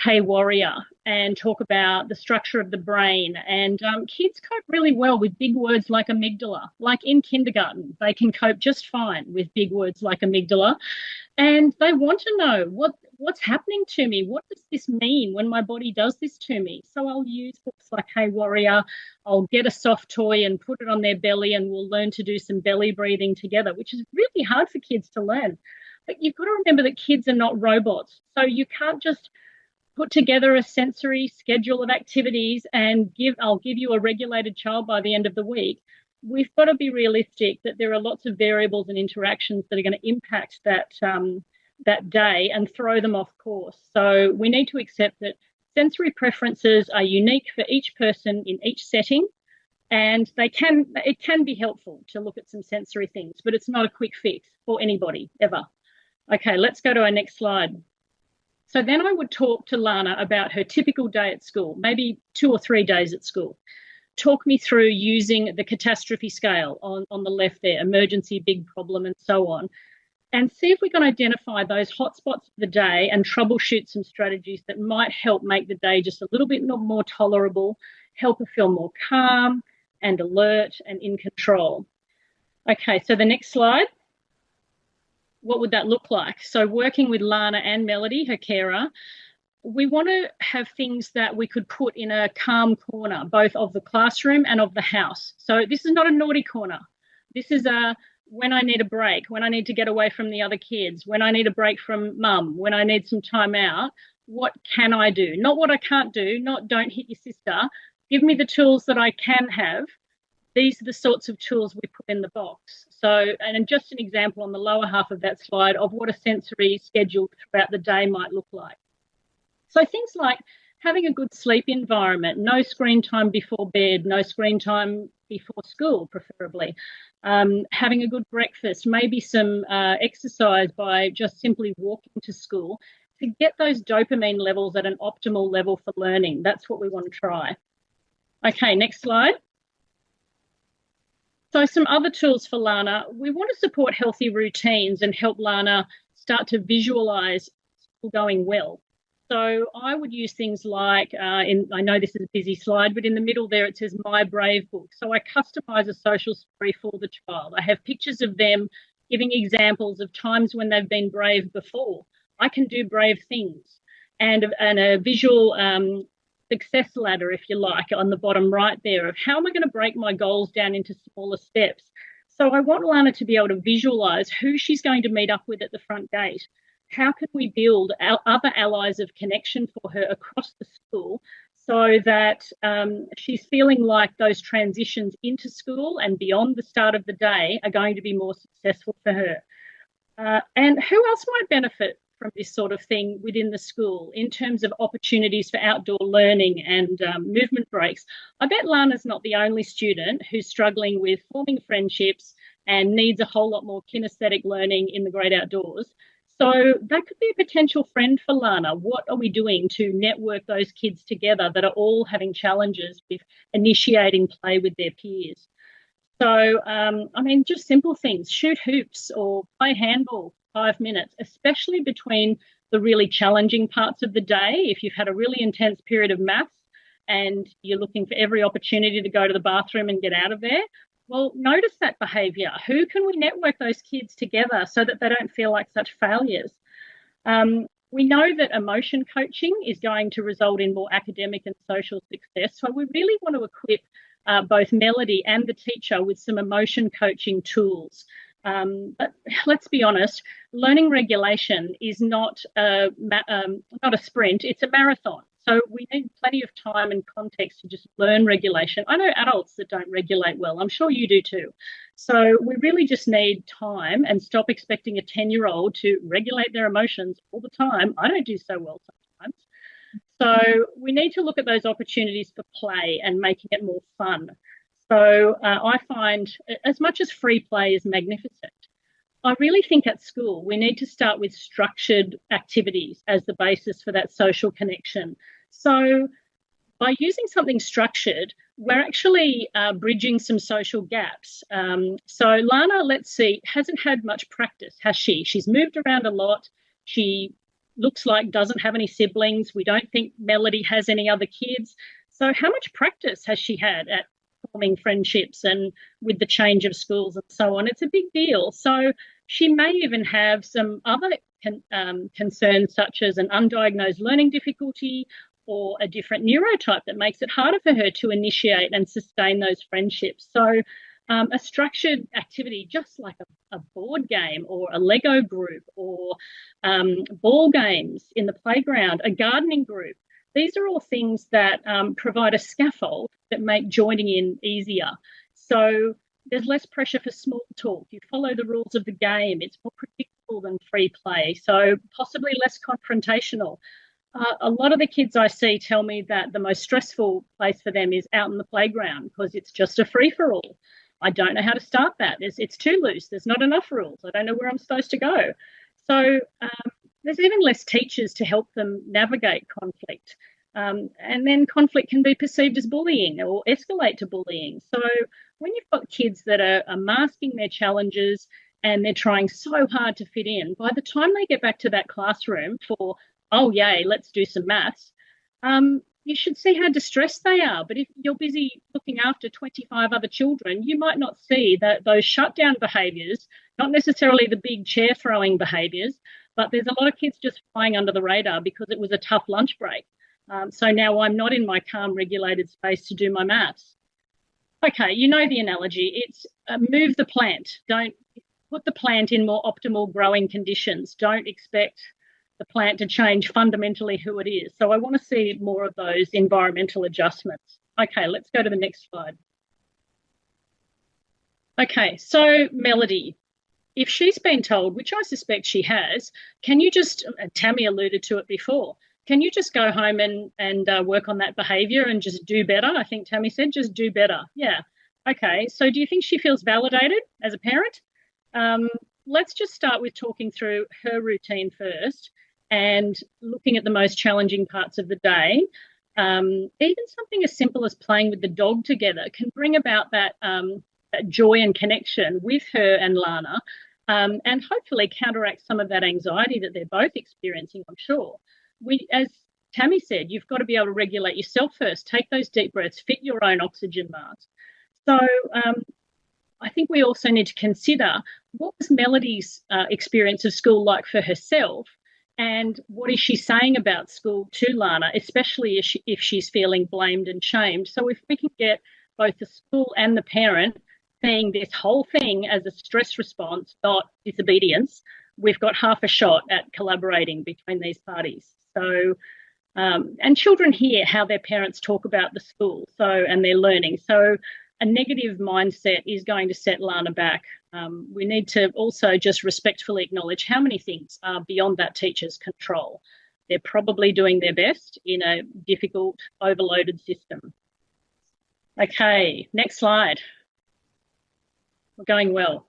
Hey Warrior, and talk about the structure of the brain. And kids cope really well with big words like amygdala. Like in kindergarten, they can cope just fine with big words like amygdala. And they want to know what's happening to me. What does this mean when my body does this to me? So I'll use books like Hey Warrior. I'll get a soft toy and put it on their belly, and we'll learn to do some belly breathing together, which is really hard for kids to learn. But you've got to remember that kids are not robots. So you can't just put together a sensory schedule of activities and I'll give you a regulated child by the end of the week. We've got to be realistic that there are lots of variables and interactions that are going to impact that day and throw them off course. So we need to accept that sensory preferences are unique for each person in each setting, and it can be helpful to look at some sensory things, but it's not a quick fix for anybody ever. Okay, let's go to our next slide. So then I would talk to Lana about her typical day at school, maybe 2 or 3 days at school. Talk me through using the catastrophe scale on the left there, emergency, big problem, and so on, and see if we can identify those hotspots of the day and troubleshoot some strategies that might help make the day just a little bit more tolerable, help her feel more calm and alert and in control. Okay, so the next slide. What would that look like? So working with Lana and Melody, her carer, we want to have things that we could put in a calm corner, both of the classroom and of the house. So this is not a naughty corner. This is a when I need a break, when I need to get away from the other kids, when I need a break from mum, when I need some time out, what can I do? Not what I can't do, not don't hit your sister. Give me the tools that I can have. These are the sorts of tools we put in the box. So, and just an example on the lower half of that slide of what a sensory schedule throughout the day might look like. So things like having a good sleep environment, no screen time before bed, no screen time before school, preferably. Having a good breakfast, maybe some exercise by just simply walking to school to get those dopamine levels at an optimal level for learning. That's what we want to try. Okay, next slide. So some other tools for Lana. We want to support healthy routines and help Lana start to visualise school going well. So I would use things like, I know this is a busy slide, but in the middle there it says My Brave Book. So I customise a social story for the child. I have pictures of them giving examples of times when they've been brave before. I can do brave things. And a visual success ladder, if you like, on the bottom right there of how am I going to break my goals down into smaller steps. So I want Lana to be able to visualise who she's going to meet up with at the front gate. How can we build our other allies of connection for her across the school so that she's feeling like those transitions into school and beyond the start of the day are going to be more successful for her. And who else might benefit from this sort of thing within the school in terms of opportunities for outdoor learning and movement breaks? I bet Lana's not the only student who's struggling with forming friendships and needs a whole lot more kinesthetic learning in the great outdoors. So that could be a potential friend for Lana. What are we doing to network those kids together that are all having challenges with initiating play with their peers? So, just simple things, shoot hoops or play handball 5 minutes, especially between the really challenging parts of the day. If you've had a really intense period of maths and you're looking for every opportunity to go to the bathroom and get out of there, well, notice that behaviour. Who can we network those kids together so that they don't feel like such failures? We know that emotion coaching is going to result in more academic and social success. So we really want to equip both Melody and the teacher with some emotion coaching tools. But let's be honest, learning regulation is not a sprint, it's a marathon. So we need plenty of time and context to just learn regulation. I know adults that don't regulate well. I'm sure you do too. So we really just need time and stop expecting a 10-year-old to regulate their emotions all the time. I don't do so well sometimes. So we need to look at those opportunities for play and making it more fun. So I find as much as free play is magnificent, I really think at school we need to start with structured activities as the basis for that social connection. So by using something structured, we're actually bridging some social gaps. So Lana, let's see, hasn't had much practice, has she? She's moved around a lot. She looks like doesn't have any siblings. We don't think Melody has any other kids. So how much practice has she had at forming friendships and with the change of schools and so on? It's a big deal. So she may even have some other concerns such as an undiagnosed learning difficulty or a different neurotype that makes it harder for her to initiate and sustain those friendships. So a structured activity, just like a board game or a Lego group or ball games in the playground, a gardening group, these are all things that provide a scaffold that make joining in easier. So there's less pressure for small talk. You follow the rules of the game. It's more predictable than free play, so possibly less confrontational. A lot of the kids I see tell me that the most stressful place for them is out in the playground because it's just a free-for-all. I don't know how to start that. It's too loose. There's not enough rules. I don't know where I'm supposed to go. So there's even less teachers to help them navigate conflict. And then conflict can be perceived as bullying or escalate to bullying. So when you've got kids that are masking their challenges and they're trying so hard to fit in, by the time they get back to that classroom for, oh, yay, let's do some maths, you should see how distressed they are. But if you're busy looking after 25 other children, you might not see that those shutdown behaviours, not necessarily the big chair throwing behaviours, but there's a lot of kids just flying under the radar because it was a tough lunch break. So now I'm not in my calm, regulated space to do my maths. Okay, you know the analogy. It's move the plant. Don't put the plant in more optimal growing conditions. Don't expect the plant to change fundamentally who it is. So I want to see more of those environmental adjustments. Okay, let's go to the next slide. Okay, so Melody, if she's been told, which I suspect she has, can you just, and Tammie alluded to it before, can you just go home and work on that behaviour and just do better? I think Tammie said just do better. Yeah. Okay, so do you think she feels validated as a parent? Let's just start with talking through her routine first and looking at the most challenging parts of the day. Even something as simple as playing with the dog together can bring about that joy and connection with her and Lana, and hopefully counteract some of that anxiety that they're both experiencing, I'm sure. As Tammie said, you've got to be able to regulate yourself first. Take those deep breaths, fit your own oxygen mask. So I think we also need to consider what was Melody's experience of school like for herself, and what is she saying about school to Lana, especially if she's feeling blamed and shamed. So if we can get both the school and the parent seeing this whole thing as a stress response, not disobedience, we've got half a shot at collaborating between these parties. So, and children hear how their parents talk about the school, and their learning. So a negative mindset is going to set Lana back. We need to also just respectfully acknowledge how many things are beyond that teacher's control. They're probably doing their best in a difficult, overloaded system. Okay, next slide. We're going well.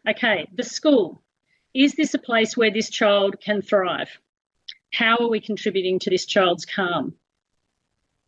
Okay, the school. Is this a place where this child can thrive? How are we contributing to this child's calm?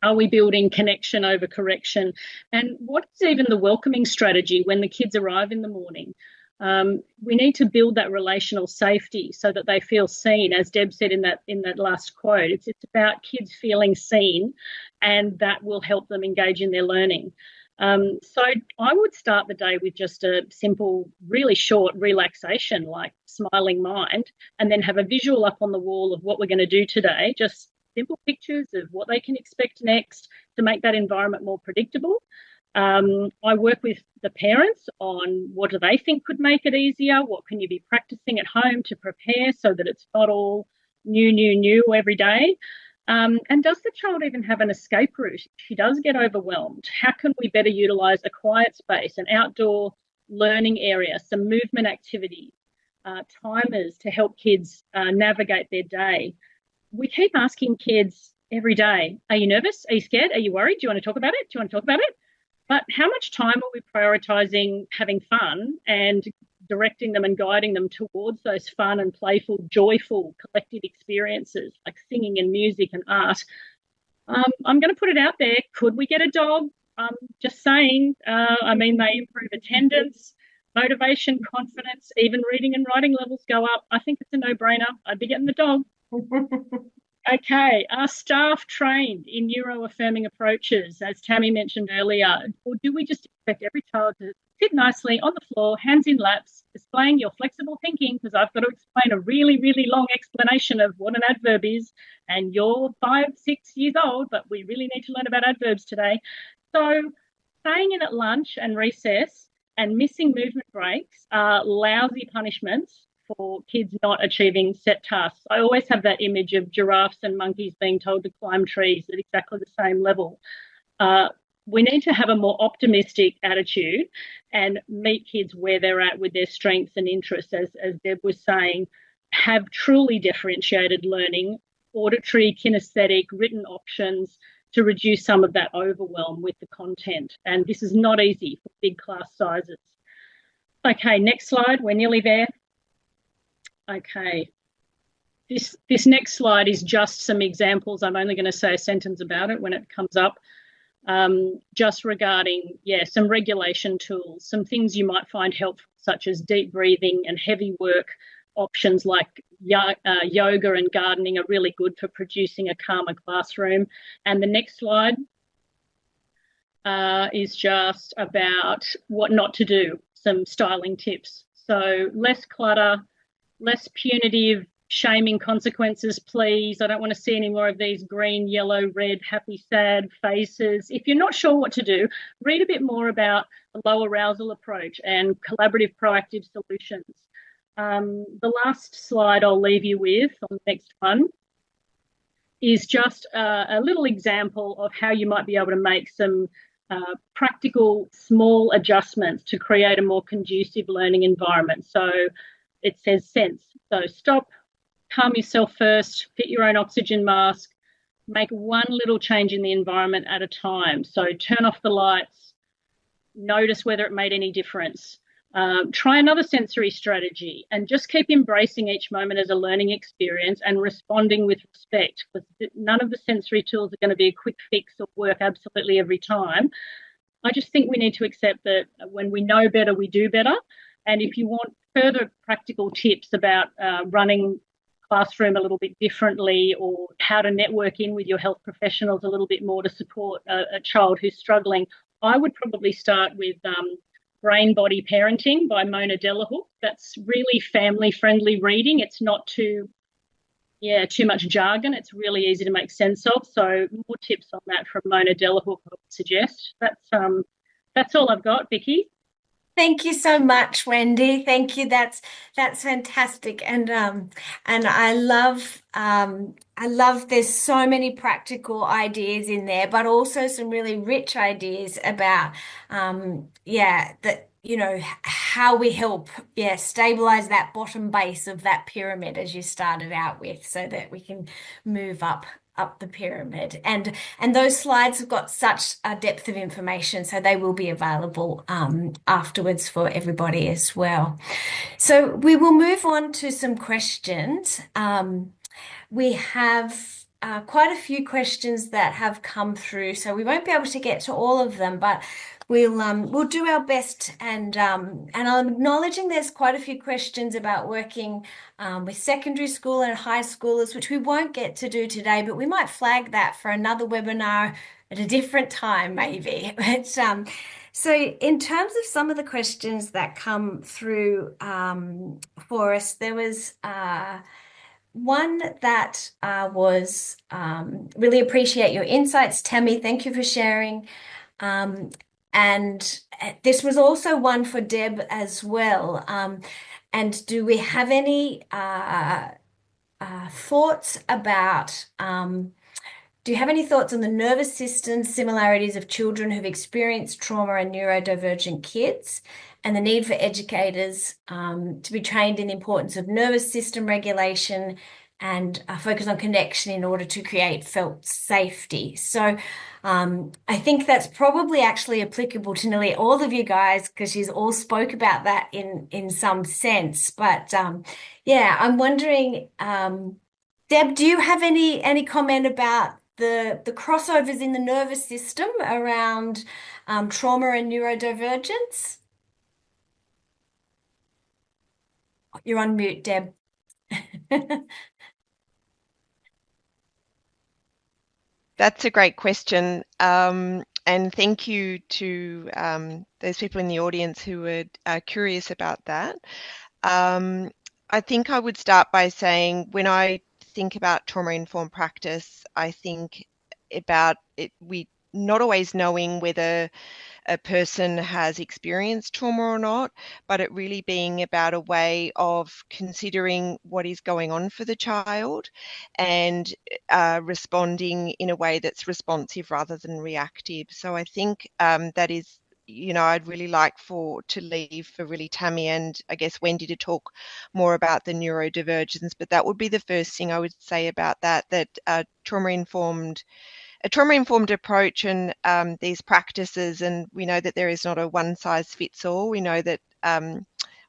Are we building connection over correction? And what is even the welcoming strategy when the kids arrive in the morning? We need to build that relational safety so that they feel seen, as Deb said in that last quote. It's about kids feeling seen, and that will help them engage in their learning. So I would start the day with just a simple, really short relaxation, like smiling mind, and then have a visual up on the wall of what we're going to do today, just simple pictures of what they can expect next to make that environment more predictable. I work with the parents on what do they think could make it easier, what can you be practicing at home to prepare so that it's not all new every day. And does the child even have an escape route if she does get overwhelmed? How can we better utilise a quiet space, an outdoor learning area, some movement activities, timers to help kids navigate their day? We keep asking kids every day, are you nervous? Are you scared? Are you worried? Do you want to talk about it? Do you want to talk about it? But how much time are we prioritising having fun and directing them and guiding them towards those fun and playful, joyful, collective experiences like singing and music and art? I'm going to put it out there. Could we get a dog? Just saying. I mean, they improve attendance, motivation, confidence, even reading and writing levels go up. I think it's a no-brainer. I'd be getting the dog. Okay, are staff trained in neuro-affirming approaches, as Tammie mentioned earlier, or do we just expect every child to sit nicely on the floor, hands in laps, displaying your flexible thinking, because I've got to explain a really, really long explanation of what an adverb is, and you're 5, 6 years old, but we really need to learn about adverbs today. So staying in at lunch and recess and missing movement breaks are lousy punishments for kids not achieving set tasks. I always have that image of giraffes and monkeys being told to climb trees at exactly the same level. We need to have a more optimistic attitude and meet kids where they're at with their strengths and interests, as Deb was saying, have truly differentiated learning, auditory, kinesthetic, written options to reduce some of that overwhelm with the content. And this is not easy for big class sizes. Okay, next slide. We're nearly there. Okay, this next slide is just some examples. I'm only going to say a sentence about it when it comes up, just regarding, some regulation tools, some things you might find helpful, such as deep breathing and heavy work options like yoga and gardening are really good for producing a calmer classroom. And the next slide is just about what not to do, some styling tips. So less clutter, less punitive shaming consequences, please. I don't want to see any more of these green, yellow, red, happy, sad faces. If you're not sure what to do, read a bit more about the low arousal approach and collaborative proactive solutions. The last slide I'll leave you with on the next one is just a little example of how you might be able to make some practical small adjustments to create a more conducive learning environment. So it says sense. So stop, calm yourself first, fit your own oxygen mask, make one little change in the environment at a time. So turn off the lights, notice whether it made any difference. Try another sensory strategy and just keep embracing each moment as a learning experience and responding with respect, because none of the sensory tools are going to be a quick fix or work absolutely every time. I just think we need to accept that when we know better, we do better. And if you want further practical tips about running classroom a little bit differently, or how to network in with your health professionals a little bit more to support a child who's struggling, I would probably start with Brain Body Parenting by Mona Delahook. That's really family-friendly reading. It's not too much jargon. It's really easy to make sense of. So more tips on that from Mona Delahook, I would suggest. That's all I've got, Vicki.
Thank you so much, Wendy. Thank you. That's fantastic. And I love there's so many practical ideas in there, but also some really rich ideas about how we help stabilize that bottom base of that pyramid as you started out with, so that we can move up the pyramid. And those slides have got such a depth of information, so they will be available afterwards for everybody as well. So we will move on to some questions. We have quite a few questions that have come through, so we won't be able to get to all of them, but we'll do our best. And I'm acknowledging there's quite a few questions about working with secondary school and high schoolers, which we won't get to do today, but we might flag that for another webinar at a different time, maybe. But so in terms of some of the questions that come through for us, there was one that was really appreciate your insights, Tammie. Thank you for sharing. And this was also one for Deb as well. And do we have any thoughts about, do you have any thoughts on the nervous system similarities of children who've experienced trauma and neurodivergent kids, and the need for educators to be trained in the importance of nervous system regulation and focus on connection in order to create felt safety? So I think that's probably actually applicable to nearly all of you guys, because you all spoke about that in some sense. But I'm wondering, Deb, do you have any comment about the crossovers in the nervous system around trauma and neurodivergence? You're on mute, Deb.
That's a great question. And thank you to those people in the audience who were curious about that. I think I would start by saying, when I think about trauma-informed practice, I think about it, we not always knowing whether a person has experienced trauma or not, but it really being about a way of considering what is going on for the child and responding in a way that's responsive rather than reactive. So I think that is, I'd really like to leave for really Tammie and I guess Wendy to talk more about the neurodivergence, but that would be the first thing I would say about that a trauma-informed approach and these practices, and we know that there is not a one size fits all. We know that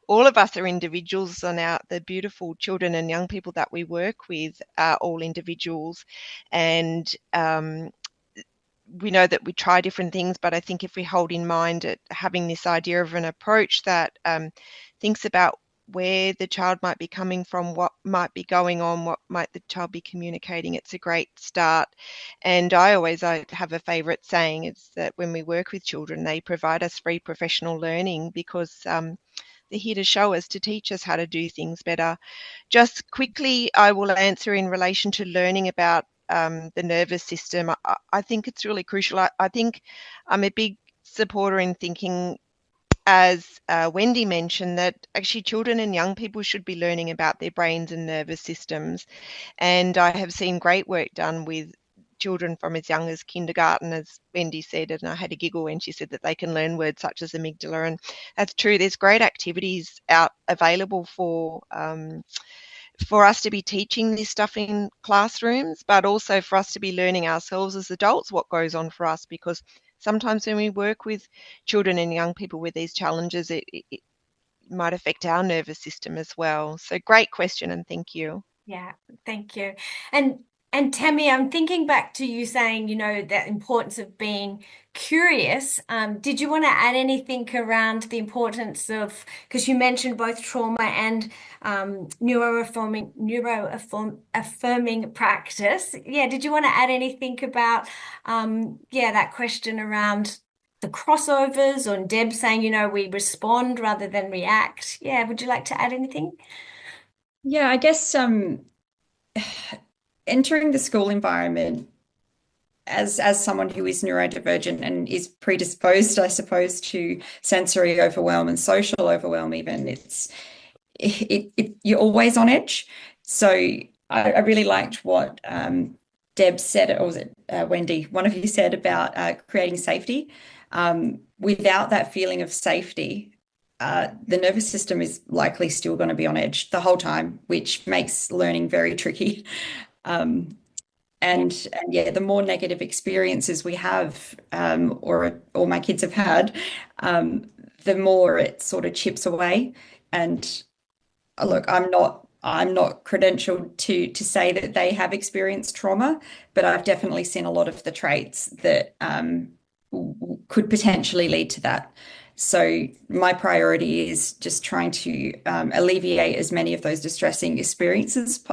all of us are individuals, and the beautiful children and young people that we work with are all individuals, and we know that we try different things, but I think if we hold in mind having this idea of an approach that thinks about where the child might be coming from, what might be going on, what might the child be communicating, it's a great start. And I have a favourite saying, is that when we work with children, they provide us free professional learning, because They're here to show us, to teach us how to do things better. Just quickly, I will answer in relation to learning about the nervous system. I think it's really crucial. I think I'm a big supporter in thinking, as Wendy mentioned, that actually children and young people should be learning about their brains and nervous systems. And I have seen great work done with children from as young as kindergarten, as Wendy said, and I had a giggle when she said that they can learn words such as amygdala, and that's true. There's great activities out available for us to be teaching this stuff in classrooms, but also for us to be learning ourselves as adults what goes on for us, because sometimes when we work with children and young people with these challenges, it might affect our nervous system as well. So great question, and thank you.
Yeah, thank you. And Tammie, I'm thinking back to you saying, you know, that importance of being curious. Did you want to add anything around the importance of, because you mentioned both trauma and neuroaffirming practice. Yeah, did you want to add anything about, that question around the crossovers, or Deb saying, you know, we respond rather than react? Yeah, would you like to add anything?
Yeah, I guess entering the school environment as someone who is neurodivergent and is predisposed, I suppose, to sensory overwhelm and social overwhelm, even you're always on edge. So I really liked what Deb said, or was it Wendy? One of you said about creating safety. Without that feeling of safety, the nervous system is likely still going to be on edge the whole time, which makes learning very tricky. And yeah, the more negative experiences we have, or my kids have had, the more it sort of chips away. And look, I'm not credentialed to say that they have experienced trauma, but I've definitely seen a lot of the traits that could potentially lead to that. So my priority is just trying to alleviate as many of those distressing experiences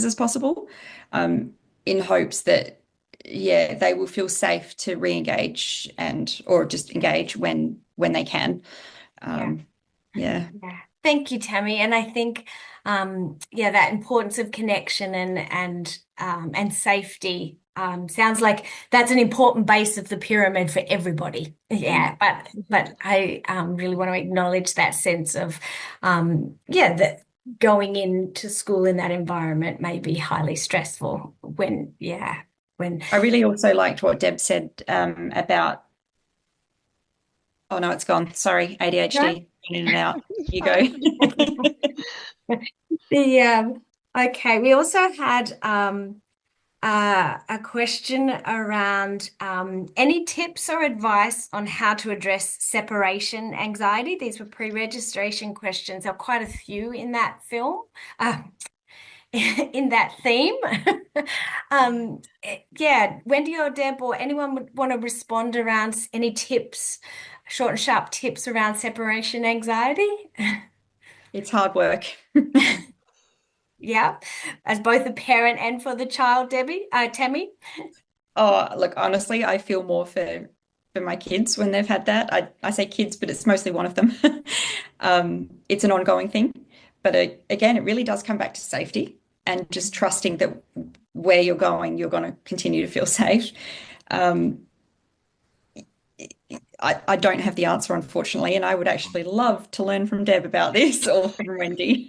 as possible, in hopes that, yeah, they will feel safe to re-engage or just engage when they can. Yeah.
Thank you, Tammie. And I think, that importance of connection and safety sounds like that's an important base of the pyramid for everybody. Yeah, but I really want to acknowledge that sense of, that going into school in that environment may be highly stressful when.
I really also liked what Deb said about. Oh no, it's gone. Sorry, ADHD. In and out. You go.
Okay. We also had a question around any tips or advice on how to address separation anxiety. These were pre-registration questions. There are quite a few in that film. In that theme. Wendy or Deb or anyone would want to respond around any tips, short and sharp tips around separation anxiety?
It's hard work.
Yeah, as both a parent and for the child, Tammie?
Oh, look, honestly, I feel more for my kids when they've had that. I say kids, but it's mostly one of them. It's an ongoing thing. But again, it really does come back to safety and just trusting that where you're going to continue to feel safe. I don't have the answer, unfortunately, and I would actually love to learn from Deb about this, or from Wendy.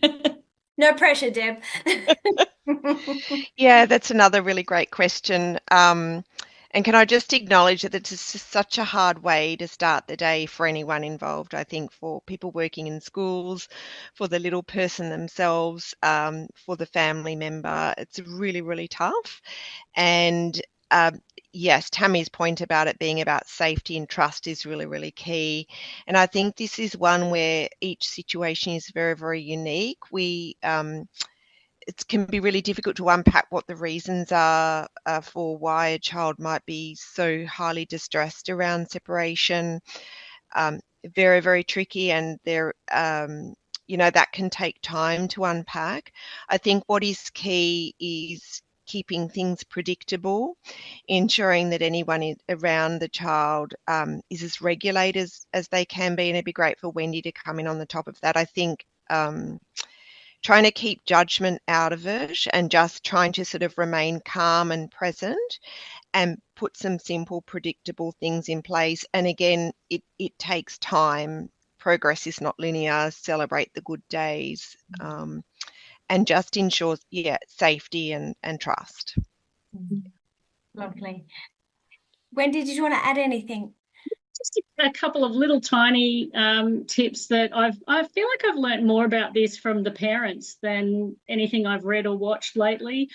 No pressure, Deb.
Yeah, that's another really great question. And can I just acknowledge that it's just such a hard way to start the day for anyone involved. I think for people working in schools, for the little person themselves, for the family member, it's really, really tough. And yes, Tammie's point about it being about safety and trust is really, really key. And I think this is one where each situation is very, very unique. It can be really difficult to unpack what the reasons are for why a child might be so highly distressed around separation. Very, very tricky, and that can take time to unpack. I think what is key is keeping things predictable, ensuring that anyone around the child is as regulated as they can be. And it'd be great for Wendy to come in on the top of that. I think trying to keep judgment out of it and just trying to sort of remain calm and present and put some simple, predictable things in place. And again, it takes time. Progress is not linear. Celebrate the good days. And just ensures, safety and trust.
Lovely. Wendy, did you want to add anything?
Just a couple of little tiny tips that I feel like I've learned more about this from the parents than anything I've read or watched lately.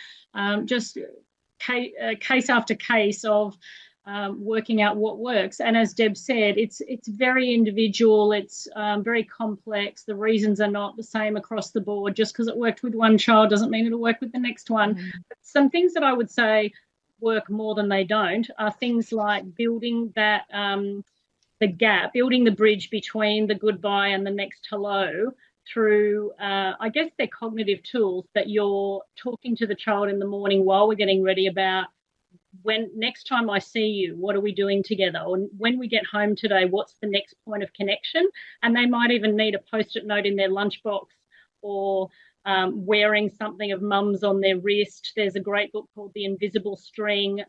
Just case after case of working out what works. And as Deb said, it's very individual. It's very complex. The reasons are not the same across the board. Just because it worked with one child doesn't mean it'll work with the next one. But some things that I would say work more than they don't are things like building that the gap, building the bridge between the goodbye and the next hello through, I guess, they're cognitive tools that you're talking to the child in the morning while we're getting ready about when next time I see you, what are we doing together? Or when we get home today, what's the next point of connection? And they might even need a Post-it note in their lunchbox or wearing something of mum's on their wrist. There's a great book called The Invisible String.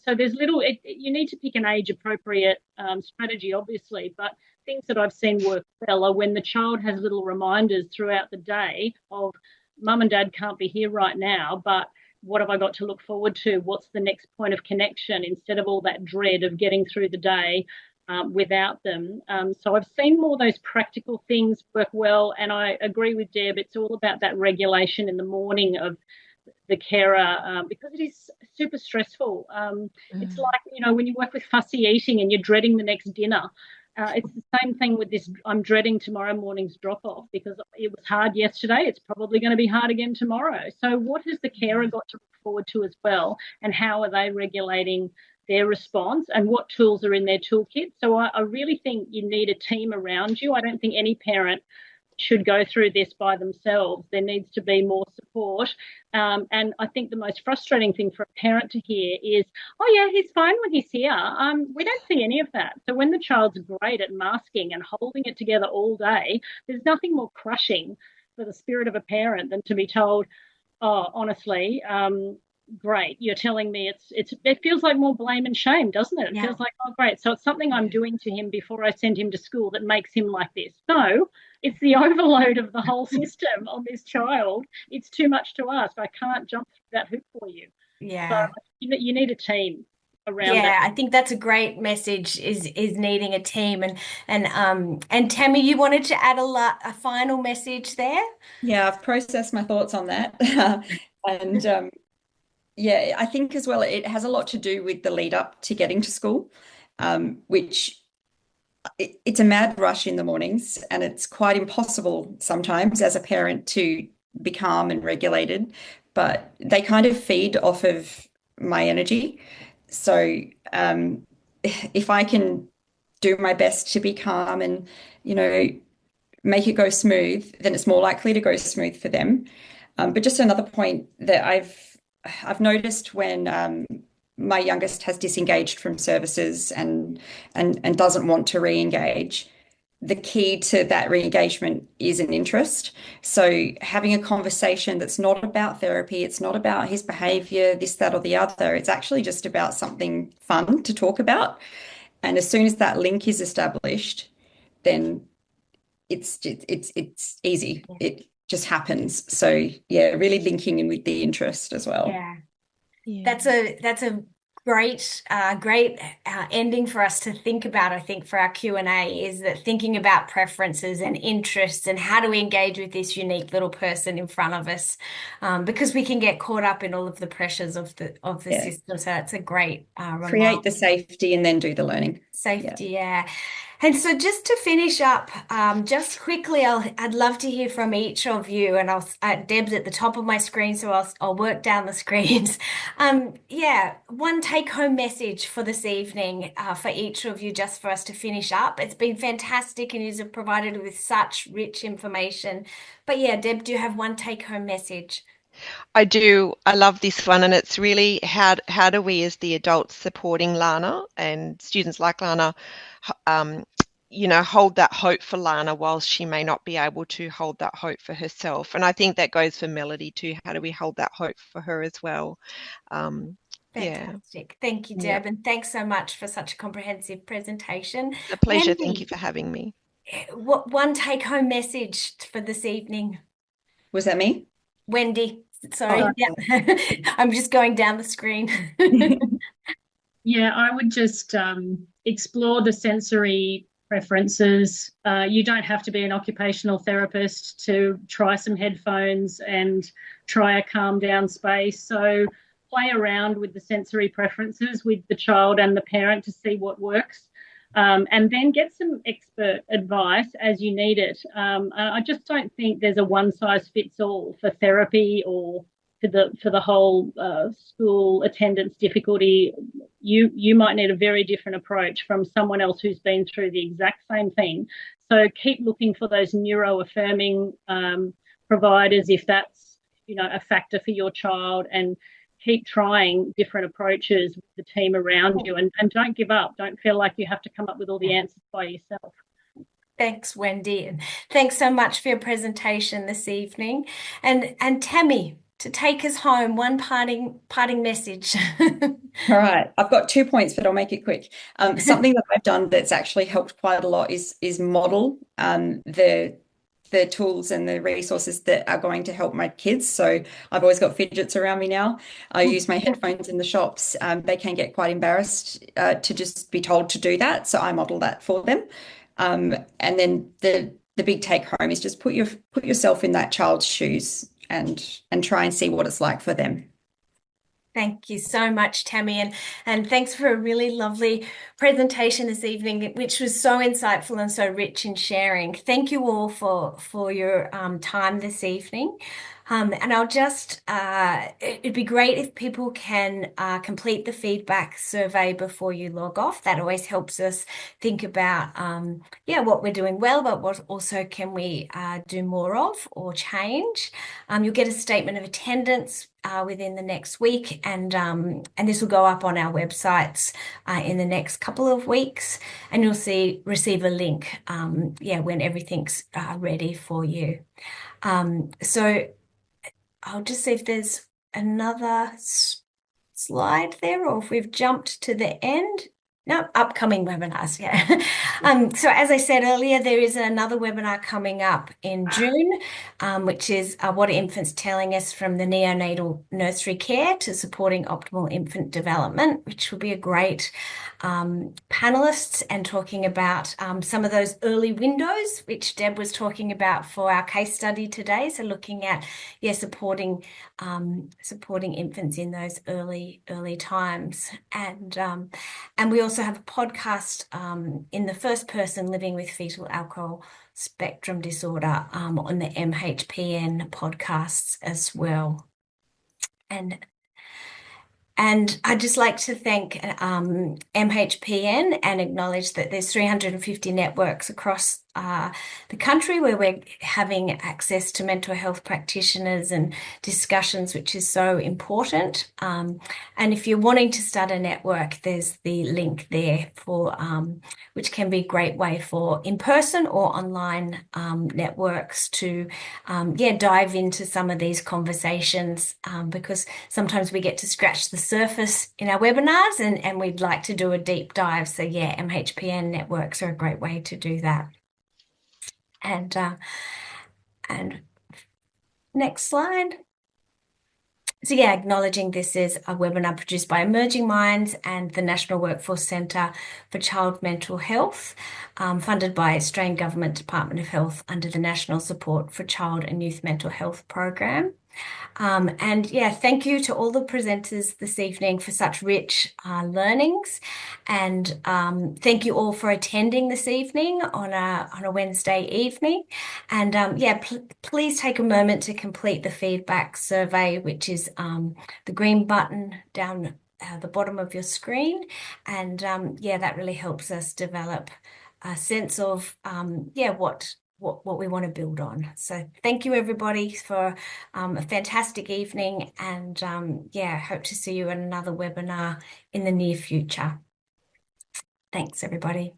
So there's you need to pick an age-appropriate strategy, obviously, but things that I've seen work well are when the child has little reminders throughout the day of mum and dad can't be here right now, but what have I got to look forward to? What's the next point of connection, instead of all that dread of getting through the day without them. So I've seen more of those practical things work well, and I agree with Deb. It's all about that regulation in the morning of the carer because it is super stressful. It's like, when you work with fussy eating and you're dreading the next dinner. It's the same thing with this. I'm dreading tomorrow morning's drop-off because it was hard yesterday. It's probably going to be hard again tomorrow. So what has the carer got to look forward to as well, and how are they regulating their response, and what tools are in their toolkit? So I really think you need a team around you. I don't think any parent should go through this by themselves. There needs to be more support. And I think the most frustrating thing for a parent to hear is, oh, yeah, he's fine when he's here. We don't see any of that. So when the child's great at masking and holding it together all day, there's nothing more crushing for the spirit of a parent than to be told, oh, honestly, great, you're telling me it feels like more blame and shame, doesn't it? It feels like, oh, great, so it's something I'm doing to him before I send him to school that makes him like this. No, it's the overload of the whole system on this child. It's too much to ask. I can't jump through that hoop for you. So you need a team around it.
I think that's a great message, is needing a team. And Tammie, you wanted to add a final message there?
Yeah, I've processed my thoughts on that. And I think as well, it has a lot to do with the lead up to getting to school, which it's a mad rush in the mornings, and it's quite impossible sometimes as a parent to be calm and regulated, but they kind of feed off of my energy. So if I can do my best to be calm and, make it go smooth, then it's more likely to go smooth for them. But just another point that I've noticed when my youngest has disengaged from services and doesn't want to re-engage, the key to that re-engagement is an interest. So having a conversation that's not about therapy, it's not about his behavior, this, that, or the other. It's actually just about something fun to talk about. And as soon as that link is established, then it's easy. It just happens. So really linking in with the interest as well.
That's a great ending for us to think about. I think for our Q&A is that thinking about preferences and interests and how do we engage with this unique little person in front of us, because we can get caught up in all of the pressures of the system. So that's a great
create the safety and then do the learning.
And so just to finish up, just quickly, I'd love to hear from each of you, and Deb's at the top of my screen, so I'll work down the screens. One take-home message for this evening for each of you, just for us to finish up. It's been fantastic, and you've provided with such rich information. But Deb, do you have one take-home message?
I do. I love this one, and it's really how do we, as the adults supporting Lana and students like Lana, hold that hope for Lana whilst she may not be able to hold that hope for herself. And I think that goes for Melody too. How do we hold that hope for her as well? Yeah.
Fantastic. Thank you,
Yeah.
Deb, and thanks so much for such a comprehensive presentation.
It's a pleasure. Thank
Wendy,
you for having me.
what one take-home message for this evening?
Was that me?
Wendy, sorry.
Oh.
Yeah. I'm just going down the screen.
Yeah, I would just explore the sensory preferences. You don't have to be an occupational therapist to try some headphones and try a calm down space. So play around with the sensory preferences with the child and the parent to see what works. And then get some expert advice as you need it. I just don't think there's a one size fits all for therapy or for the whole school attendance difficulty. You might need a very different approach from someone else who's been through the exact same thing. So keep looking for those neuroaffirming providers if that's a factor for your child, and keep trying different approaches with the team around you, and don't give up. Don't feel like you have to come up with all the answers by yourself.
Thanks, Wendy, and thanks so much for your presentation this evening. And Tammie, to take us home, one parting message.
All right, I've got 2 points, but I'll make it quick. Something that I've done that's actually helped quite a lot is model the tools and the resources that are going to help my kids. So I've always got fidgets around me now. I use my headphones in the shops. They can get quite embarrassed to just be told to do that. So I model that for them. And then the big take home is just put yourself in that child's shoes and try and see what it's like for them.
Thank you so much, Tammie, and thanks for a really lovely presentation this evening, which was so insightful and so rich in sharing. Thank you all for your time this evening. And I'll just, it'd be great if people can complete the feedback survey before you log off. That always helps us think about, what we're doing well, but what also can we do more of or change. You'll get a statement of attendance within the next week, and this will go up on our websites in the next couple of weeks, and you'll receive a link when everything's ready for you. So I'll just see if there's another slide there, or if we've jumped to the end. No, upcoming webinars, yeah. So as I said earlier, there is another webinar coming up in June, which is What Are Infants Telling Us from the Neonatal Nursery Care to Supporting Optimal Infant Development, which will be a great panelists and talking about some of those early windows, which Deb was talking about for our case study today. So looking at, supporting infants in those early times. And we also have a podcast in the first person living with fetal alcohol spectrum disorder on the MHPN podcasts as well. And I'd just like to thank MHPN and acknowledge that there's 350 networks across the country where we're having access to mental health practitioners and discussions, which is so important. And if you're wanting to start a network, there's the link there for which can be a great way for in-person or online networks to dive into some of these conversations, because sometimes we get to scratch the surface in our webinars, and we'd like to do a deep dive. So MHPN networks are a great way to do that. And next slide. So acknowledging this is a webinar produced by Emerging Minds and the National Workforce Centre for Child Mental Health, funded by Australian Government Department of Health under the National Support for Child and Youth Mental Health Program. Thank you to all the presenters this evening for such rich learnings, and thank you all for attending this evening on a Wednesday evening. And please take a moment to complete the feedback survey, which is the green button down the bottom of your screen, and that really helps us develop a sense of what what we want to build on. So thank you everybody for a fantastic evening, and yeah, hope to see you at another webinar in the near future. Thanks everybody.